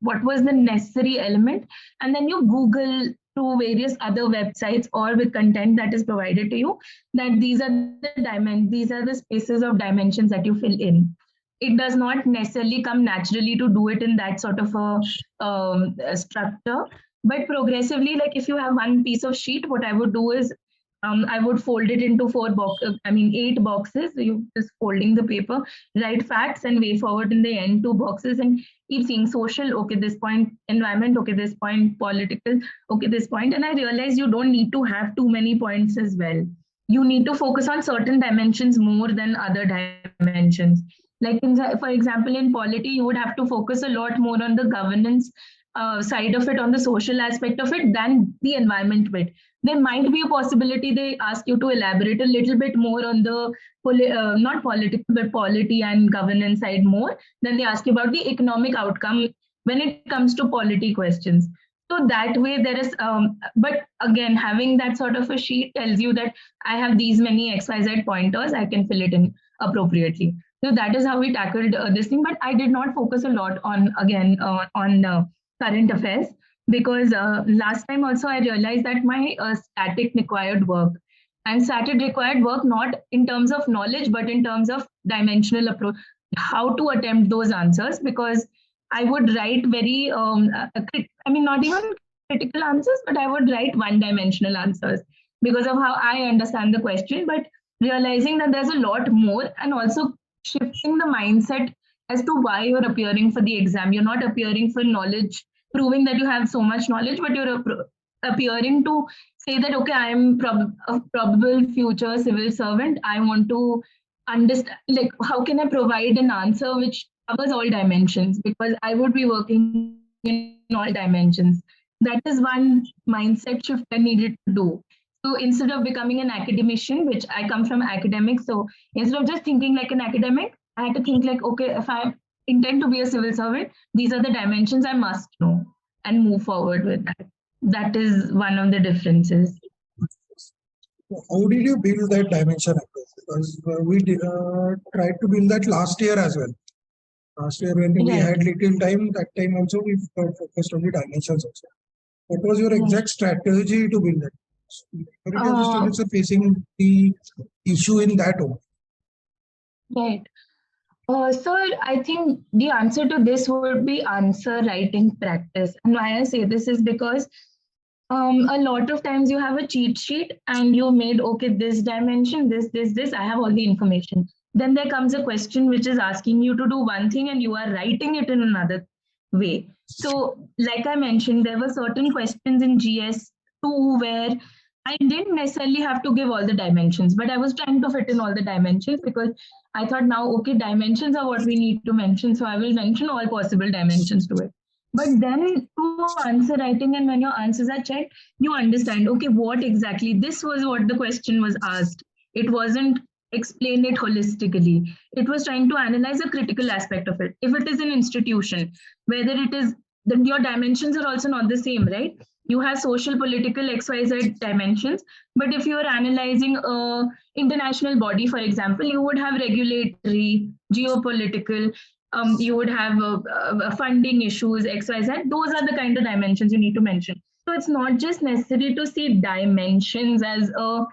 what was the necessary element, and then you Google through various other websites or with content that is provided to you, that these are the spaces of dimensions that you fill in. It does not necessarily come naturally to do it in that sort of a structure, but progressively, like if you have one piece of sheet, what I would do is I would fold it into 8 boxes. So you just folding the paper, write facts and way forward in the end 2 boxes, and keep seeing social, okay, this point, environment, okay, this point, political, okay, this point. And I realized you don't need to have too many points as well. you need to focus on certain dimensions more than other dimensions. Like for example, in polity, you would have to focus a lot more on the governance side of it, on the social aspect of it, than the environment bit. There might be a possibility they ask you to elaborate a little bit more on the not political but polity and governance side more than they ask you about the economic outcome when it comes to polity questions. So that way there is, but again, having that sort of a sheet tells you that I have these many XYZ pointers, I can fill it in appropriately. So that is how we tackled this thing. But I did not focus a lot on, again, on current affairs, because last time also I realized that my static required work, and static required work not in terms of knowledge, but in terms of dimensional approach, how to attempt those answers, because I would write very, I mean, not even critical answers, but I would write one-dimensional answers because of how I understand the question. But realizing that there's a lot more, and also shifting the mindset as to why you're appearing for the exam. You're not appearing for knowledge, proving that you have so much knowledge, but you're appearing to say that, okay, I am a probable future civil servant. I want to understand, like, how can I provide an answer which covers all dimensions, because I would be working in all dimensions. That is one mindset shift I needed to do. So instead of becoming an academician, which I come from academics, so instead of just thinking like an academic, I had to think like, okay, if I intend to be a civil servant, these are the dimensions I must know and move forward with that. That is one of the differences. How did you build that dimension approach? Because we tried to build that last year as well. Last year when we had little time, that time also we focused on the dimensions also. What was your exact strategy to build that? Majority of the students are facing the issue in that way. Right. So I think the answer to this would be answer writing practice. And why I say this is because a lot of times you have a cheat sheet and you made, okay, this dimension, this, I have all the information. Then there comes a question which is asking you to do one thing and you are writing it in another way. So like I mentioned, there were certain questions in GS2 where I didn't necessarily have to give all the dimensions, but I was trying to fit in all the dimensions because I thought now, okay, dimensions are what we need to mention. So I will mention all possible dimensions to it. But then through answer writing, and when your answers are checked, you understand, okay, what exactly, this was what the question was asked. It wasn't explain it holistically. It was trying to analyze a critical aspect of it. If it is an institution, whether it is, then your dimensions are also not the same, right? You have social, political, XYZ dimensions, but if you are analyzing a international body, for example, you would have regulatory, geopolitical, you would have funding issues, XYZ. Those are the kind of dimensions you need to mention. So it's not just necessary to see dimensions as a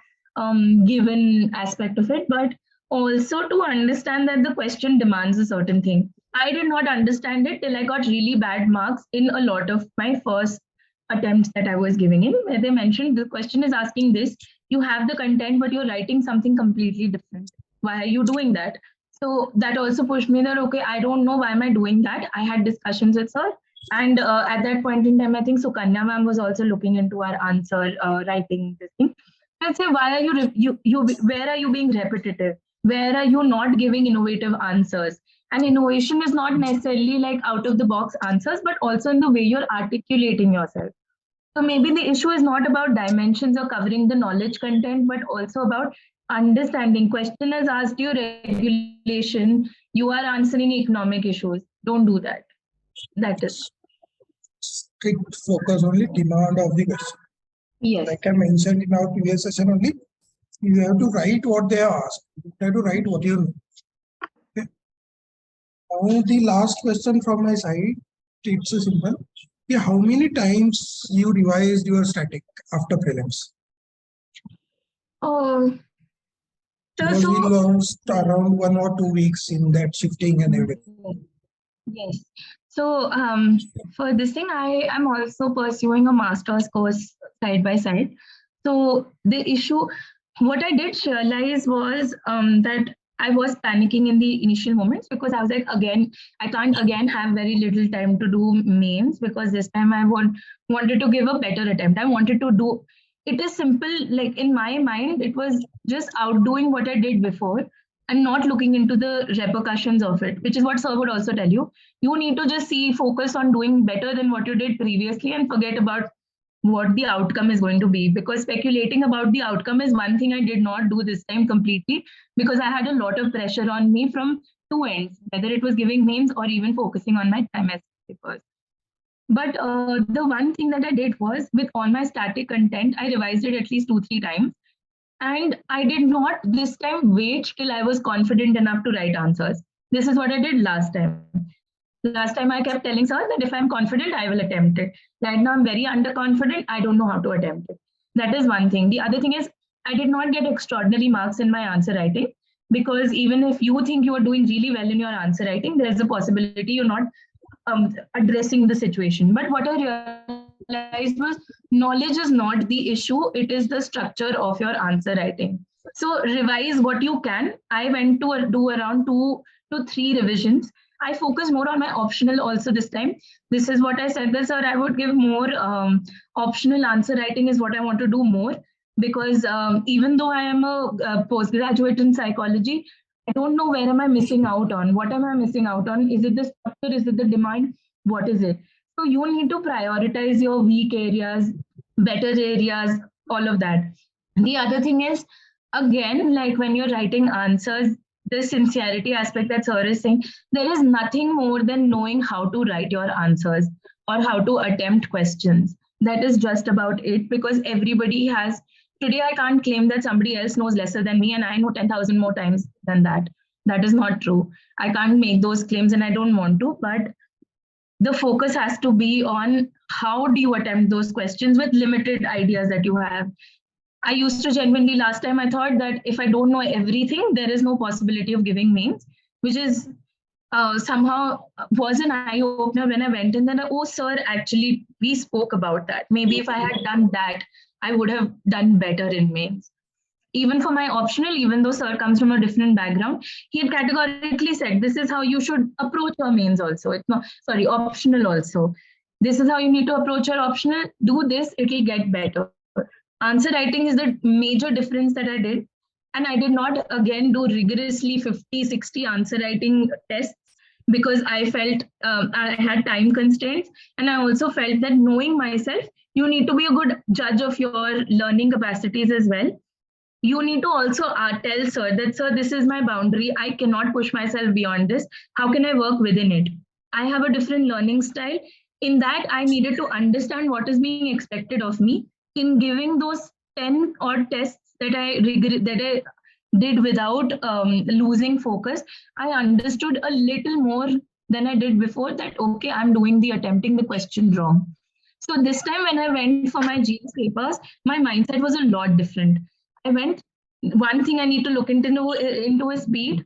given aspect of it, but also to understand that the question demands a certain thing. I did not understand it till I got really bad marks in a lot of my first attempts that I was giving in, where they mentioned the question is asking this, you have the content, but you're writing something completely different. Why are you doing that? So that also pushed me that, okay, I don't know why am I doing that. I had discussions with her. And at that point in time, I think Sukanya ma'am was also looking into our answer writing this thing. I'd say, why are where are you being repetitive? Where are you not giving innovative answers? And innovation is not necessarily like out of the box answers, but also in the way you're articulating yourself. So maybe the issue is not about dimensions or covering the knowledge content, but also about understanding. Question is asked you regulation, you are answering economic issues. Don't do that. That is. Strict focus on the demand of the question. Yes. Like I mentioned in our previous session only, you have to write what they are asked. You have to write what you know. Okay. Now the last question from my side, it's a simple. Yeah, how many times you revised your static after prelims? Because we lost around 1 or 2 weeks in that shifting and everything. Yes. So for this thing, I am also pursuing a master's course side by side. So the issue, what I did realize was that I was panicking in the initial moments, because I was like, again, I can't again have very little time to do mains, because this time I wanted to give a better attempt. I wanted to do, it is simple. Like in my mind, it was just outdoing what I did before and not looking into the repercussions of it, which is what sir would also tell you. You need to just focus on doing better than what you did previously and forget about what the outcome is going to be, because speculating about the outcome is one thing I did not do this time completely, because I had a lot of pressure on me from two ends, whether it was giving names or even focusing on my time as papers. But the one thing that I did was, with all my static content, I revised it at least 2-3 times. And I did not this time wait till I was confident enough to write answers. This is what I did last time. Last time I kept telling sir that if I'm confident, I will attempt it. Right now I'm very underconfident. I don't know how to attempt it. That is one thing. The other thing is, I did not get extraordinary marks in my answer writing, because even if you think you are doing really well in your answer writing, there is a possibility you're not addressing the situation. But what I realized was, knowledge is not the issue, it is the structure of your answer writing. So revise what you can. I went to do around 2 to 3 revisions. I focus more on my optional also this time. This is what I said that, sir, I would give more optional answer writing is what I want to do more, because even though I am a postgraduate in psychology, I don't know where am I missing out on. What am I missing out on? Is it the structure? Is it the demand? What is it? So you need to prioritize your weak areas, better areas, all of that. The other thing is, again, like when you're writing answers, the sincerity aspect that sir is saying, there is nothing more than knowing how to write your answers or how to attempt questions. That is just about it, because everybody has. Today, I can't claim that somebody else knows lesser than me and I know 10,000 more times than that. That is not true. I can't make those claims and I don't want to, but the focus has to be on how do you attempt those questions with limited ideas that you have. I used to genuinely, last time I thought that if I don't know everything, there is no possibility of giving mains, which is somehow was an eye opener when I went in. Then, oh, sir, actually, we spoke about that. Maybe if I had done that, I would have done better in mains. Even for my optional, even though sir comes from a different background, he had categorically said, this is how you should approach your mains also. It's not, sorry, optional also. This is how you need to approach your optional. Do this, it'll get better. Answer writing is the major difference that I did. And I did not, again, do rigorously 50, 60 answer writing tests, because I felt I had time constraints. And I also felt that knowing myself, you need to be a good judge of your learning capacities as well. You need to also tell sir that, sir, this is my boundary. I cannot push myself beyond this. How can I work within it? I have a different learning style. In that, I needed to understand what is being expected of me. In giving those 10 odd tests that I did without losing focus, I understood a little more than I did before, that, okay, I'm attempting the question wrong. So this time when I went for my GS papers, my mindset was a lot different. I went, one thing I need to look into is speed.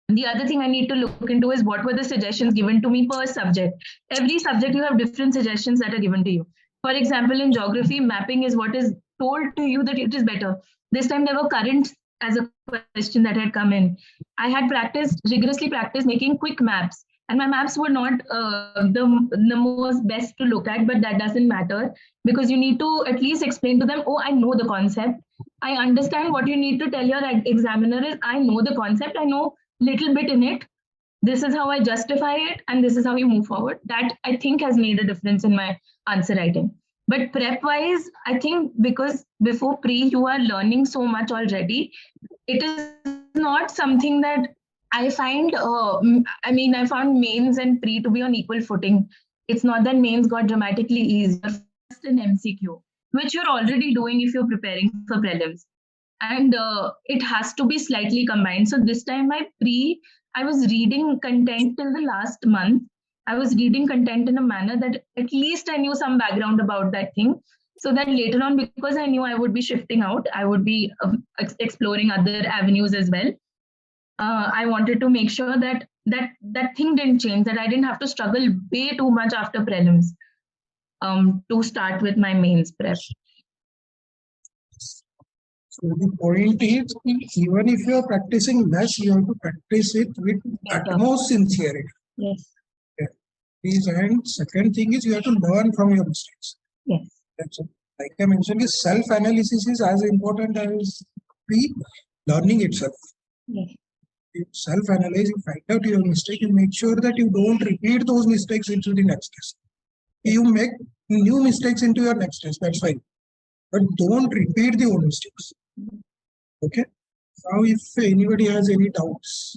The other thing I need to look into is what were the suggestions given to me per subject. Every subject you have different suggestions that are given to you. For example, in geography, mapping is what is told to you that it is better. This time there were currents as a question that had come in. I had rigorously practiced making quick maps. And my maps were not the most best to look at, but that doesn't matter, because you need to at least explain to them, oh, I know the concept. I understand what you need to tell your examiner is, I know the concept, I know little bit in it. This is how I justify it, and this is how you move forward. That, I think, has made a difference in my answer writing. But prep wise, I think because before pre, you are learning so much already, it is not something that I find, I found mains and pre to be on equal footing. It's not that mains got dramatically easier. Just an MCQ, which you're already doing if you're preparing for prelims. And it has to be slightly combined. So this time my pre, I was reading content till the last month. I was reading content in a manner that at least I knew some background about that thing. So that later on, because I knew I would be shifting out, I would be exploring other avenues as well. I wanted to make sure that that thing didn't change, that I didn't have to struggle way too much after prelims to start with my mains prep. So the point is, even if you are practicing less, you have to practice it with utmost sincerity. Yes. Yeah. And second thing is, you have to learn from your mistakes. Yes. That's it. like I mentioned, self-analysis is as important as the learning itself. Yes. You self-analyze, you find out your mistake, you make sure that you don't repeat those mistakes into the next test. You make new mistakes into your next test, that's fine. But don't repeat the old mistakes. Okay? Now, if anybody has any doubts.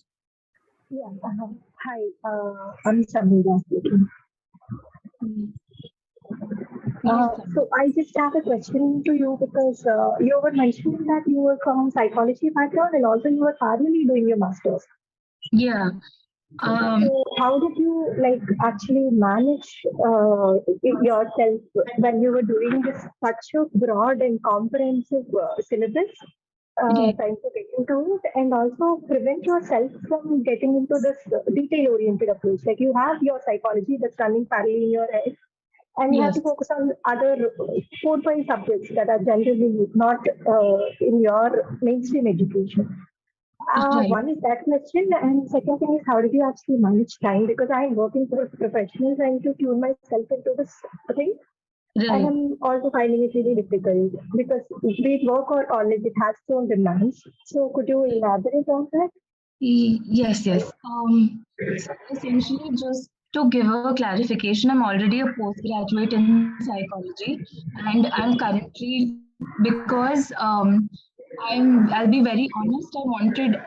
Yeah. Hi, I'm Samira speaking. So I just have a question to you because you were mentioning that you were from psychology background and also you were parallelly doing your master's. Yeah. So how did you actually manage yourself when you were doing this such a broad and comprehensive syllabus? Trying to get into it and also prevent yourself from getting into this detail-oriented approach. Like you have your psychology that's running parallel in your head, and you have to focus on other 4-5 subjects that are generally not in your mainstream education. One is that question, and second thing is how did you actually manage time? Because I'm working for a professional trying to tune myself into this thing. And I'm also finding it really difficult because be it work or college, it has its own demands. So could you elaborate on that? Yes. So essentially, just to give a clarification, I'm already a postgraduate in psychology, and I'm currently because I'll be very honest.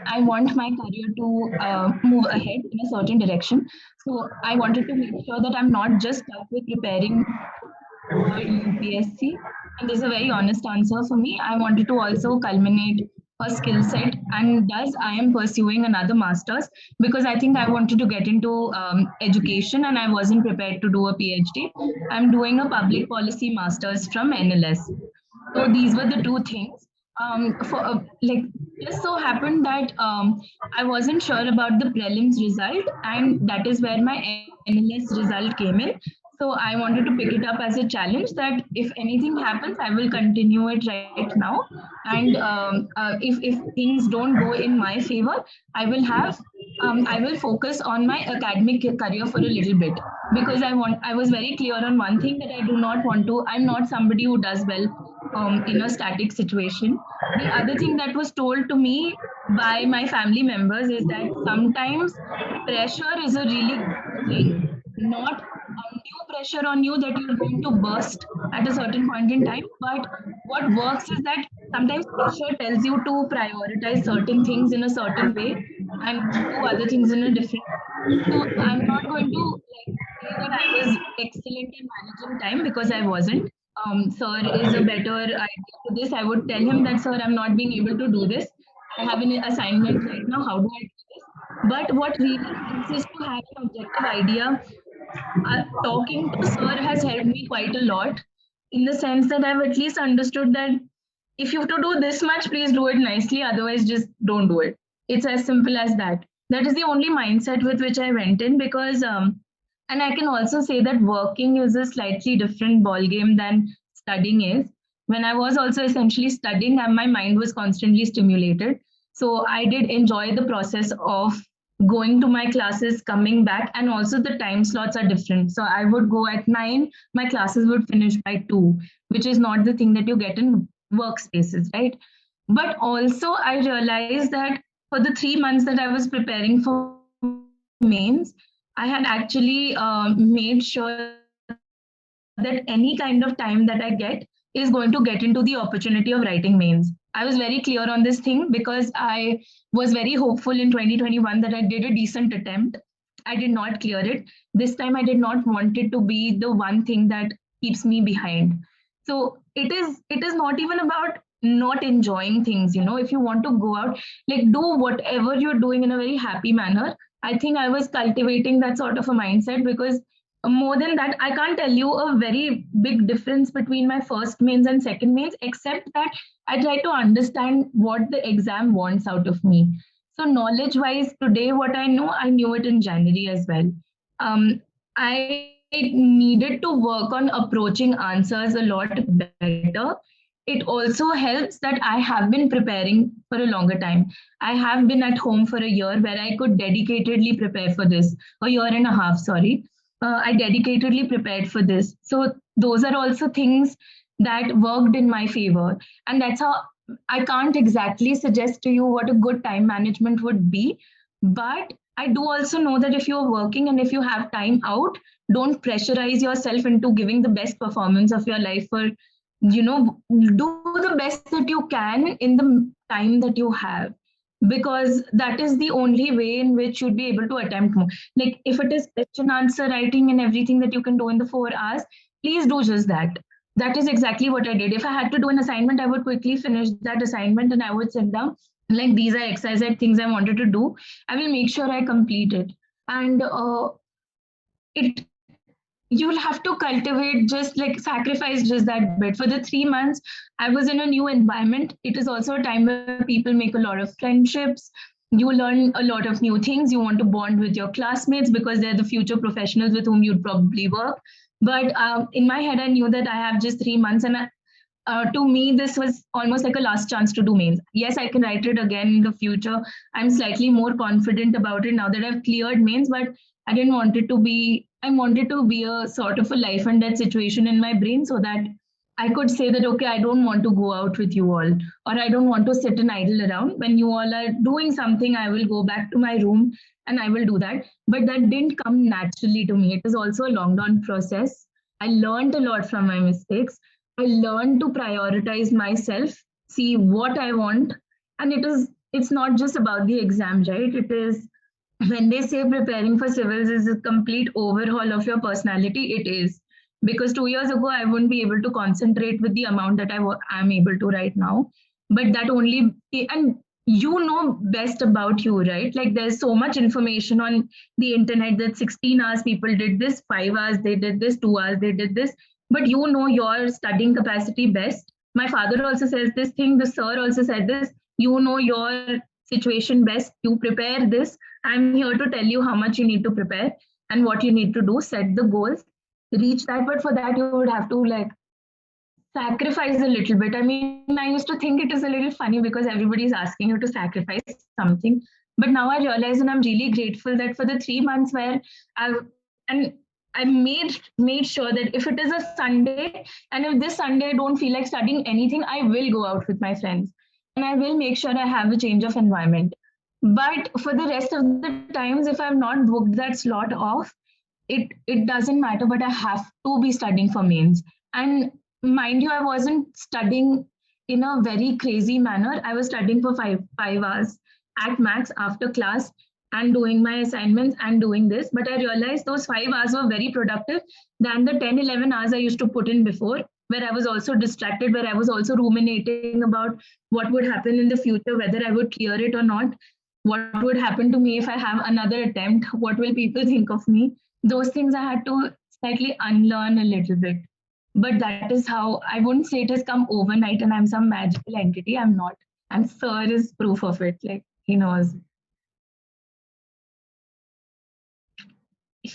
I want my career to move ahead in a certain direction. So I wanted to make sure that I'm not just stuck with preparing for UPSC. And this is a very honest answer for me. I wanted to also culminate a skill set, and thus I am pursuing another master's because I think I wanted to get into education and I wasn't prepared to do a PhD. I'm doing a public policy master's from NLS. So these were the two things. Just so happened that I wasn't sure about the prelims result, and that is where my NLS result came in. So I wanted to pick it up as a challenge that if anything happens, I will continue it right now. And if things don't go in my favor, I will focus on my academic career for a little bit because I was very clear on one thing that I do not want to. I'm not somebody who does well in a static situation. The other thing that was told to me by my family members is that sometimes pressure is a really good thing, not undue pressure on you that you're going to burst at a certain point in time. But what works is that sometimes pressure tells you to prioritize certain things in a certain way and do other things in a different way. So I'm not going to say that I was excellent in managing time because I wasn't. Sir is a better idea to this. I would tell him that, sir, I'm not being able to do this. I have an assignment right now. How do I do this? But what really helps is to have an objective idea. Talking to sir has helped me quite a lot in the sense that I've at least understood that if you have to do this much, please do it nicely. Otherwise, just don't do it. It's as simple as that. That is the only mindset with which I went in because, and I can also say that working is a slightly different ball game than studying is. When I was also essentially studying, and my mind was constantly stimulated. So I did enjoy the process of going to my classes, coming back, and also the time slots are different. So I would go at 9, my classes would finish by 2, which is not the thing that you get in workspaces, right? But also, I realized that for the 3 months that I was preparing for mains, I had actually made sure that any kind of time that I get is going to get into the opportunity of writing mains. I was very clear on this thing because I was very hopeful in 2021 that I did a decent attempt. I did not clear it. This time I did not want it to be the one thing that keeps me behind. So it is not even about not enjoying things. If you want to go out, do whatever you're doing in a very happy manner. I think I was cultivating that sort of a mindset because more than that, I can't tell you a very big difference between my first mains and second mains, except that I try to understand what the exam wants out of me. So knowledge wise, today what I know, I knew it in January as well. I needed to work on approaching answers a lot better. It also helps that I have been preparing for a longer time. I have been at home for a year where I could dedicatedly prepare for this, a year and a half, sorry. I dedicatedly prepared for this. So those are also things that worked in my favor. And that's how I can't exactly suggest to you what a good time management would be. But I do also know that if you're working and if you have time out, don't pressurize yourself into giving the best performance of your life, or, do the best that you can in the time that you have, because that is the only way in which you'd be able to attempt more. Like if it is question answer writing and everything that you can do in the 4 hours, please do just that. That is exactly what I did. If I had to do an assignment, I would quickly finish that assignment and I would sit down, like these are XYZ things I wanted to do. I will make sure I complete it. And it you'll have to cultivate, just like sacrifice just that bit. For the 3 months I was in a new environment, it is also a time where people make a lot of friendships. You learn a lot of new things. You want to bond with your classmates because they're the future professionals with whom you'd probably work. But in my head I knew that I have just 3 months, and to me, this was almost like a last chance to do mains. Yes, I can write it again in the future. I'm slightly more confident about it now that I've cleared mains, but I didn't want it to be, I wanted to be a sort of a life and death situation in my brain so that I could say that, okay, I don't want to go out with you all, or I don't want to sit and idle around. When you all are doing something, I will go back to my room and I will do that. But that didn't come naturally to me. It was also a long run process. I learned a lot from my mistakes. I learned to prioritize myself, see what I want. And it's not just about the exam, right? It is, when they say preparing for civils is a complete overhaul of your personality, it is. Because 2 years ago, I wouldn't be able to concentrate with the amount that I'm able to right now. But that only, and you know best about you, right? Like there's so much information on the internet that 16 hours people did this, 5 hours they did this, 2 hours they did this, but you know your studying capacity best. My father also says this thing, the sir also said this, you know your situation best, you prepare this. I'm here to tell you how much you need to prepare and what you need to do, set the goals, reach that. But for that, you would have to like sacrifice a little bit. I mean, I used to think it is a little funny because everybody's asking you to sacrifice something. But now I realize, and I'm really grateful that for the 3 months where I've, and I made sure that if it is a Sunday, and if this Sunday I don't feel like studying anything, I will go out with my friends and I will make sure I have a change of environment. But for the rest of the times, if I've not booked that slot off, it doesn't matter, but I have to be studying for mains. And mind you, I wasn't studying in a very crazy manner. I was studying for five hours at max after class and doing my assignments and doing this. But I realized those 5 hours were very productive than the 10, 11 hours I used to put in before, where I was also distracted, where I was also ruminating about what would happen in the future, whether I would clear it or not, what would happen to me if I have another attempt, what will people think of me. Those things I had to slightly unlearn a little bit. But that is how, I wouldn't say it has come overnight and I'm some magical entity. I'm not. And Sir is proof of it. Like he knows.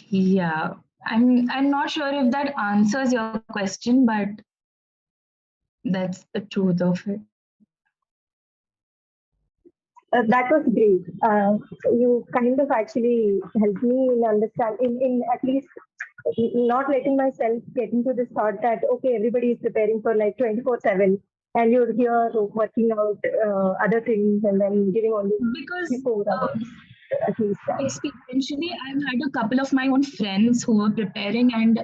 Yeah. I'm not sure if that answers your question, but that's the truth of it. That was great. You kind of actually helped me in understanding, in at least not letting myself get into this thought that, okay, everybody is preparing for like 24/7 and you're here working out other things and then giving only Because 4 hours at least. experientially, I've had a couple of my own friends who were preparing and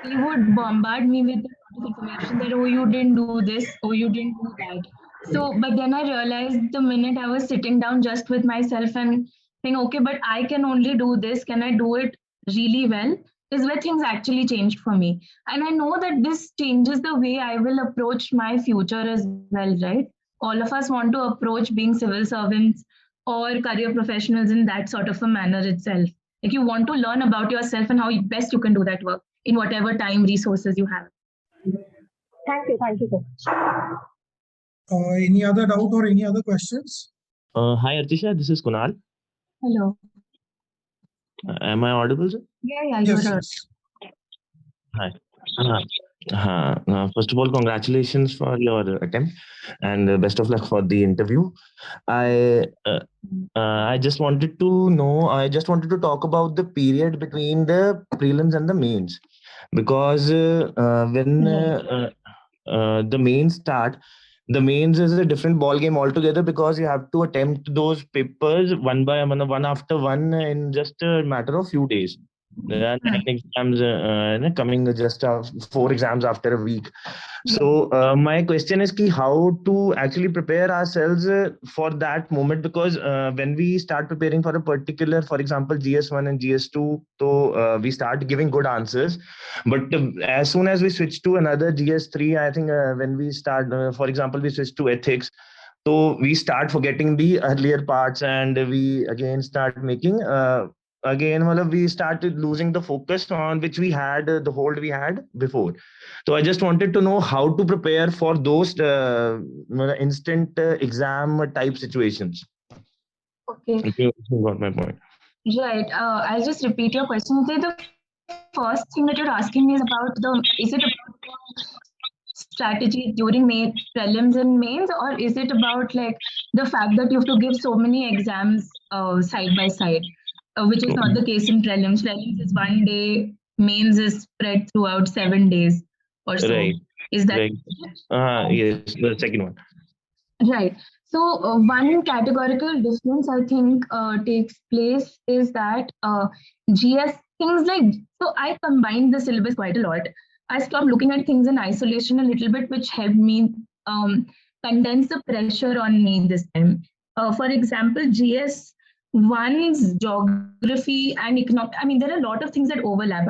they would bombard me with a lot of information that, oh, you didn't do this, oh, you didn't do that. So, but then I realized the minute I was sitting down just with myself and saying, okay, but I can only do this, can I do it really well? Is where things actually changed for me. And I know that this changes the way I will approach my future as well, right? All of us want to approach being civil servants or career professionals in that sort of a manner itself. Like you want to learn about yourself and how best you can do that work in whatever time resources you have. Thank you so much. Any other doubt or any other questions? Hi Archisha, this is Kunal. Hello. Am I audible, sir? Yeah, Yes, you're yes. Hi. First of all, congratulations for your attempt and best of luck for the interview. I just wanted to know, I just wanted to talk about the period between the prelims and the mains. because when the mains start, the mains is a different ball game altogether, because you have to attempt those papers one by one after one in just a matter of few days. There are 9 exams coming just 4 exams after a week. So my question is ki how to actually prepare ourselves for that moment, because when we start preparing for a particular, for example, GS1 and GS2, so we start giving good answers. But as soon as we switch to another GS3, I think when we start, for example, we switch to ethics, so we start forgetting the earlier parts, and we again start making again we started losing the focus on which we had the hold we had before. So I just wanted to know how to prepare for those instant exam type situations. Okay. If you got my point. Right. I'll just repeat your question. The first thing that you're asking me is is it about strategy during prelims and mains, or is it about like the fact that you have to give so many exams side by side, which is not the case in prelims. Prelims is one day, mains is spread throughout 7 days or so. Right. Is that right? Yes, the second one. Right. So one categorical difference I think takes place is that GS things like, so I combined the syllabus quite a lot. I stopped looking at things in isolation a little bit, which helped me condense the pressure on me this time. For example, GS1's geography and economic, I mean, there are a lot of things that overlap.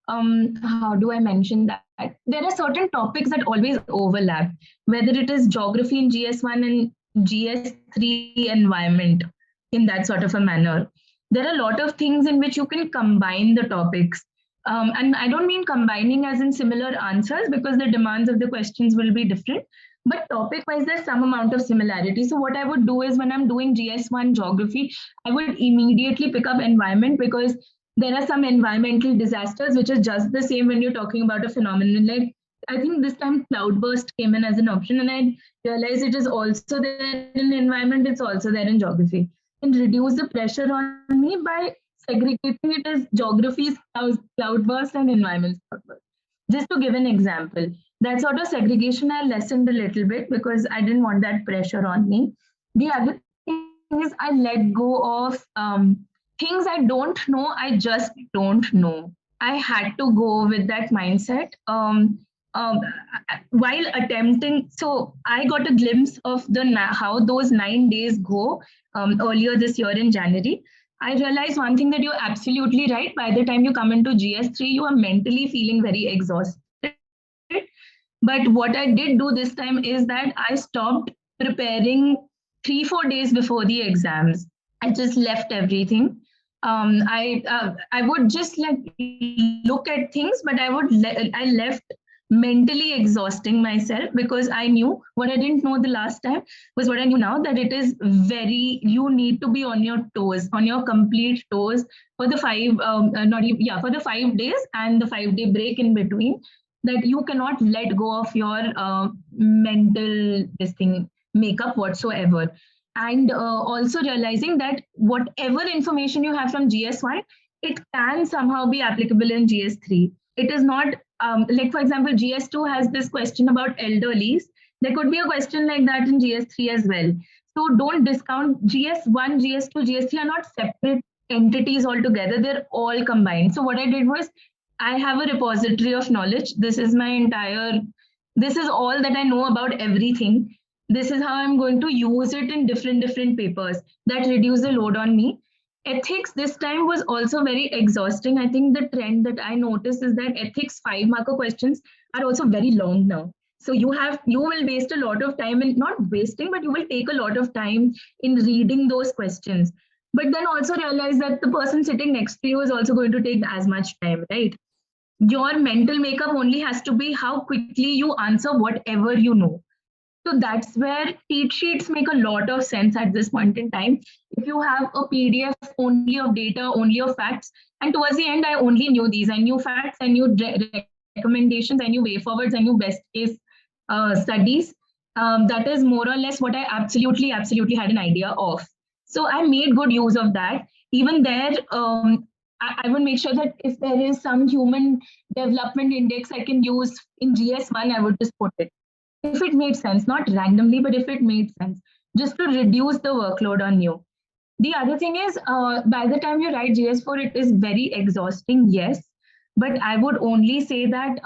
How do I mention that? There are certain topics that always overlap, whether it is geography in GS1 and GS3 environment in that sort of a manner. There are a lot of things in which you can combine the topics. And I don't mean combining as in similar answers, because the demands of the questions will be different, but topic wise, there's some amount of similarity. So what I would do is when I'm doing GS1 geography, I would immediately pick up environment, because there are some environmental disasters which is just the same when you're talking about a phenomenon. Like I think this time cloudburst came in as an option, and I realized it is also there in environment, it's also there in geography. And reduce the pressure on me by segregating it as geography's cloudburst and environment's cloudburst. Just to give an example, that sort of segregation I lessened a little bit because I didn't want that pressure on me. The other thing is I let go of things I don't know, I just don't know. I had to go with that mindset. While attempting, so I got a glimpse of how those 9 days go earlier this year in January. I realized one thing, that you're absolutely right. By the time you come into GS3, you are mentally feeling very exhausted. But what I did do this time is that I stopped preparing 3-4 days before the exams. I just left everything. I would just like look at things, but I left mentally exhausting myself, because I knew what I didn't know the last time was what I knew now, that it is you need to be on your toes, on your complete toes for the 5 days and the 5-day break in between, that you cannot let go of your mental makeup whatsoever. And also realizing that whatever information you have from GS1, it can somehow be applicable in GS3. It is not like, for example, GS2 has this question about elderlies. There could be a question like that in GS3 as well. So don't discount GS1, GS2, GS3 are not separate entities altogether. They're all combined. So what I did was, I have a repository of knowledge. This is all that I know about everything. This is how I'm going to use it in different papers. That reduce the load on me. Ethics this time was also very exhausting. I think the trend that I noticed is that ethics 5-marker questions are also very long now. So you will waste a lot of time in, not wasting, but you will take a lot of time in reading those questions. But then also realize that the person sitting next to you is also going to take as much time, right? Your mental makeup only has to be how quickly you answer whatever you know. So that's where cheat sheets make a lot of sense at this point in time. If you have a PDF only of data, only of facts, and towards the end, I only knew these. I knew facts, I knew recommendations, I knew way forwards, I knew best case studies. That is more or less what I absolutely had an idea of. So I made good use of that. Even there, I would make sure that if there is some human development index I can use in GS1, I would just put it. If it made sense, not randomly, but if it made sense, just to reduce the workload on you. The other thing is, by the time you write GS4, it is very exhausting, yes. But I would only say that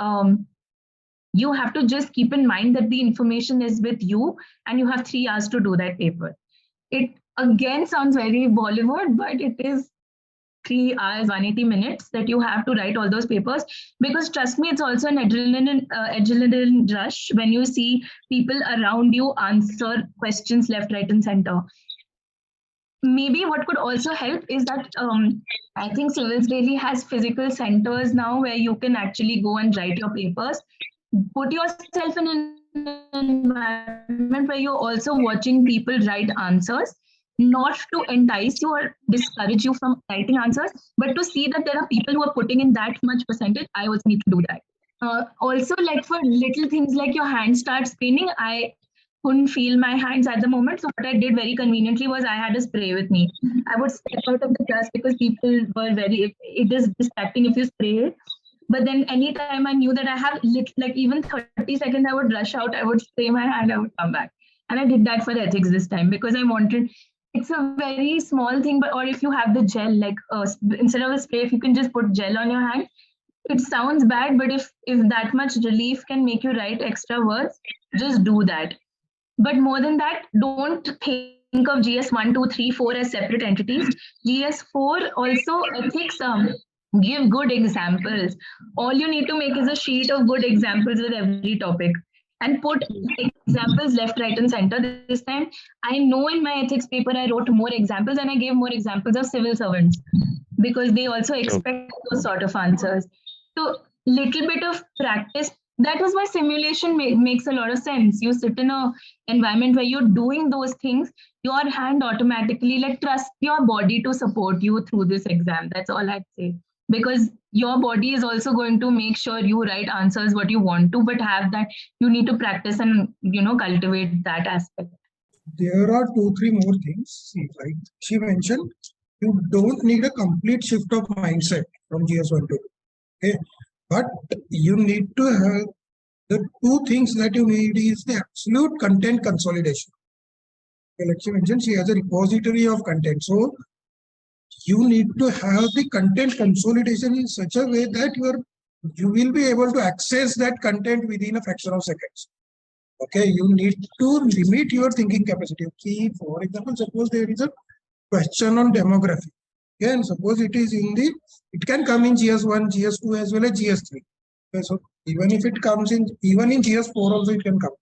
you have to just keep in mind that the information is with you and you have 3 hours to do that paper. It again sounds very Bollywood, but it is 3 hours, 180 minutes that you have to write all those papers. Because trust me, it's also an adrenaline rush when you see people around you answer questions left, right, and center. Maybe what could also help is that I think Civilsdaily has physical centers now where you can actually go and write your papers. Put yourself in an environment where you're also watching people write answers, not to entice you or discourage you from writing answers, but to see that there are people who are putting in that much percentage. I also need to do that. Also, like for little things like your hand starts paining, I couldn't feel my hands at the moment. So what I did very conveniently was I had a spray with me. I would step out of the class because people were it is distracting if you spray it. But then anytime I knew that I have like even 30 seconds, I would rush out, I would spray my hand, I would come back. And I did that for ethics this time because I wanted, it's a very small thing, but or if you have the gel, like instead of a spray, if you can just put gel on your hand, it sounds bad, but if that much relief can make you write extra words, just do that. But more than that, don't think of GS 1, 2, 3, 4 as separate entities. GS4 also ethics give good examples. All you need to make is a sheet of good examples with every topic and put examples left, right, and center. This time, I know in my ethics paper, I wrote more examples and I gave more examples of civil servants because they also expect those sort of answers. So little bit of practice. That is why simulation makes a lot of sense. You sit in an environment where you're doing those things, your hand automatically, like trust your body to support you through this exam. That's all I'd say. Because your body is also going to make sure you write answers what you want to, but have that, you need to practice and, cultivate that aspect. There are 2-3 more things. See, like she mentioned, you don't need a complete shift of mindset from GS1 to. Okay. But you need to have the 2 things that you need is the absolute content consolidation. Okay, like she mentioned, she has a repository of content. So you need to have the content consolidation in such a way that you will be able to access that content within a fraction of seconds. Okay, you need to limit your thinking capacity. Okay, for example, suppose there is a question on demography. Okay, and suppose it can come in GS1, GS2 as well as GS3. Okay, so even if it comes in GS4 also it can come.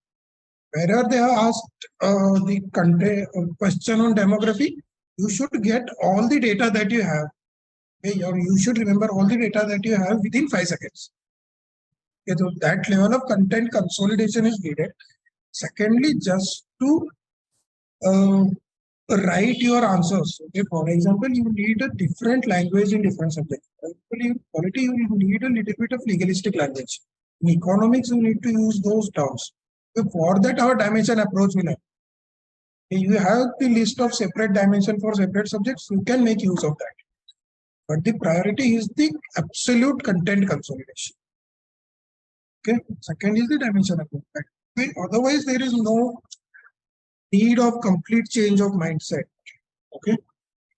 Wherever they are asked the content question on demography, you should get all the data that you have. Okay, you should remember all the data that you have within 5 seconds. Okay, so that level of content consolidation is needed. Secondly, just to write your answers. Okay, for example, you need a different language in different subjects. In quality, you need a little bit of legalistic language. In economics, you need to use those terms. So for that, our dimension approach will help. You have the list of separate dimension for separate subjects, you can make use of that. But the priority is the absolute content consolidation. Okay. Second is the dimension approach. Okay. Otherwise, there is no need of complete change of mindset. Okay.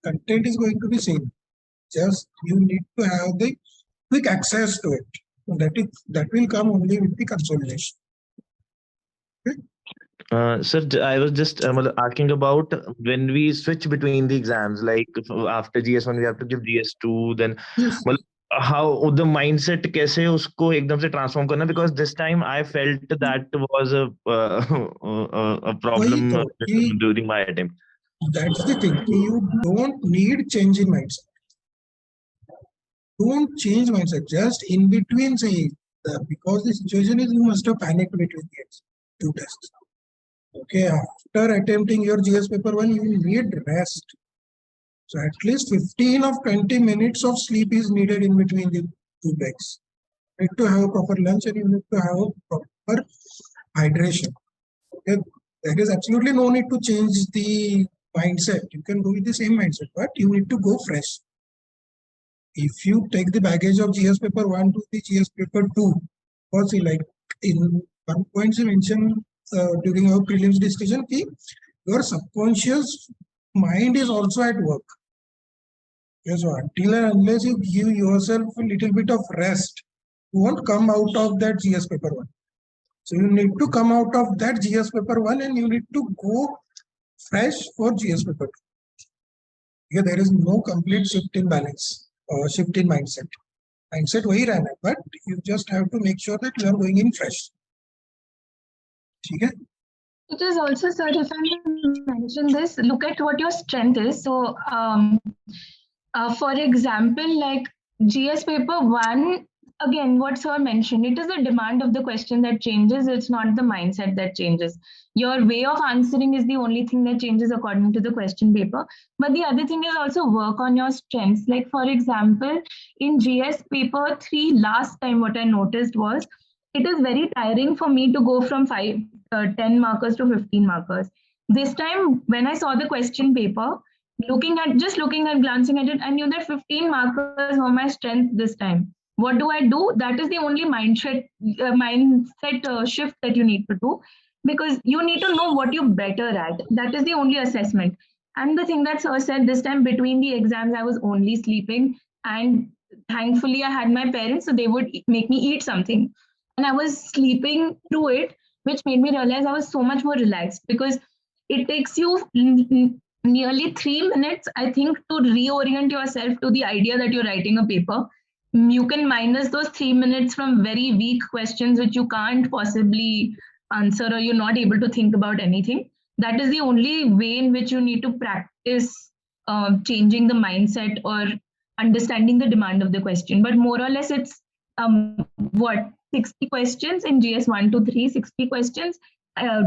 Content is going to be same. Just you need to have the quick access to it. That will come only with the consolidation. Okay. Sir, I was just asking about when we switch between the exams, like after GS1 we have to give GS2, then yes. How the mindset कैसे उसको एकदम से transform करना, because this time I felt that was a problem during my attempt. That's the thing. You don't need change in mindset. Don't change mindset. Just in between, say, because the situation is you must have panicked between the 2 tests. Okay, after attempting your GS paper 1, you need rest. So at least 15 of 20 minutes of sleep is needed in between the 2 breaks. You need to have a proper lunch and you need to have a proper hydration. Okay, there is absolutely no need to change the mindset. You can go with the same mindset, but you need to go fresh. if you take the baggage of GS paper 1 to the GS paper 2, or see, like in one point you mentioned during our prelims discussion, your subconscious mind is also at work. Yes, so until and unless you give yourself a little bit of rest, you won't come out of that GS paper 1. So you need to come out of that GS paper 1 and you need to go fresh for GS paper 2. Here there is no complete shift in balance or shift in mindset. Mindset वही रहना है, but you just have to make sure that you are going in fresh. ठीक है? It is also, sir, if I may mention this, look at what your strength is. So, for example, like GS paper 1, again, what sir mentioned, it is the demand of the question that changes. It's not the mindset that changes. Your way of answering is the only thing that changes according to the question paper. But the other thing is also work on your strengths. Like, for example, in GS paper 3, last time what I noticed was, it is very tiring for me to go from 10 markers to 15 markers. This time, when I saw the question paper, glancing at it, I knew that 15 markers were my strength this time. What do I do? That is the only mindset shift that you need to do, because you need to know what you're better at. That is the only assessment. And the thing that sir said, this time between the exams, I was only sleeping, and thankfully I had my parents, so they would make me eat something. And I was sleeping through it, which made me realize I was so much more relaxed, because it takes you nearly 3 minutes, I think, to reorient yourself to the idea that you're writing a paper. You can minus those 3 minutes from very weak questions which you can't possibly answer, or you're not able to think about anything. That is the only way in which you need to practice changing the mindset or understanding the demand of the question. But more or less, it's 60 questions in GS 1 to 3, 60 questions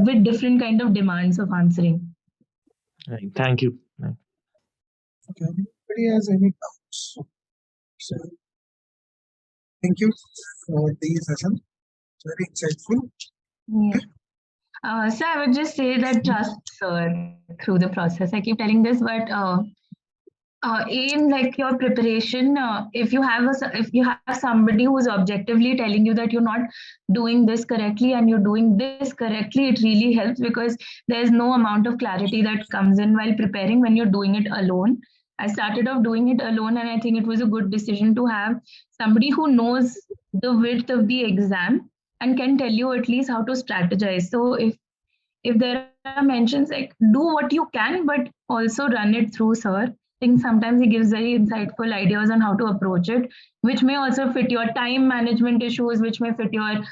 with different kind of demands of answering. Right. Thank you. Okay. Anybody has any doubts? So, thank you for the session. It's very insightful. Yeah. So I would just say that trust sir through the process. I keep telling this, but in like your preparation, if you have somebody who is objectively telling you that you're not doing this correctly and you're doing this correctly, it really helps, because there's no amount of clarity that comes in while preparing when you're doing it alone. I started off doing it alone, and I think it was a good decision to have somebody who knows the width of the exam and can tell you at least how to strategize. So if there are mentions, like, do what you can, but also run it through sir. I think sometimes he gives very insightful ideas on how to approach it, which may also fit your time management issues, which may fit your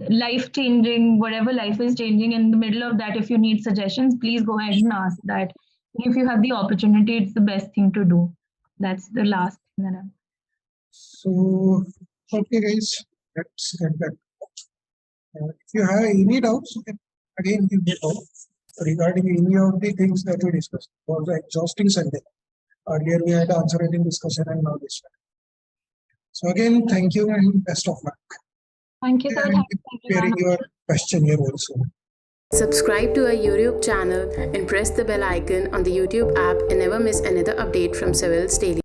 life changing, whatever life is changing. In the middle of that, if you need suggestions, please go ahead and ask that. If you have the opportunity, it's the best thing to do. That's the last thing that I'm. So, okay guys, let's get back. If you have any doubts, you can again give me a call regarding any of the things that we discussed. It was an exhausting Sunday. Earlier we had answering discussion, and now this one. So again, thank you and best of luck. Thank you, sir. And preparing your question here also. Subscribe to our YouTube channel and press the bell icon on the YouTube app and never miss another update from Civilsdaily.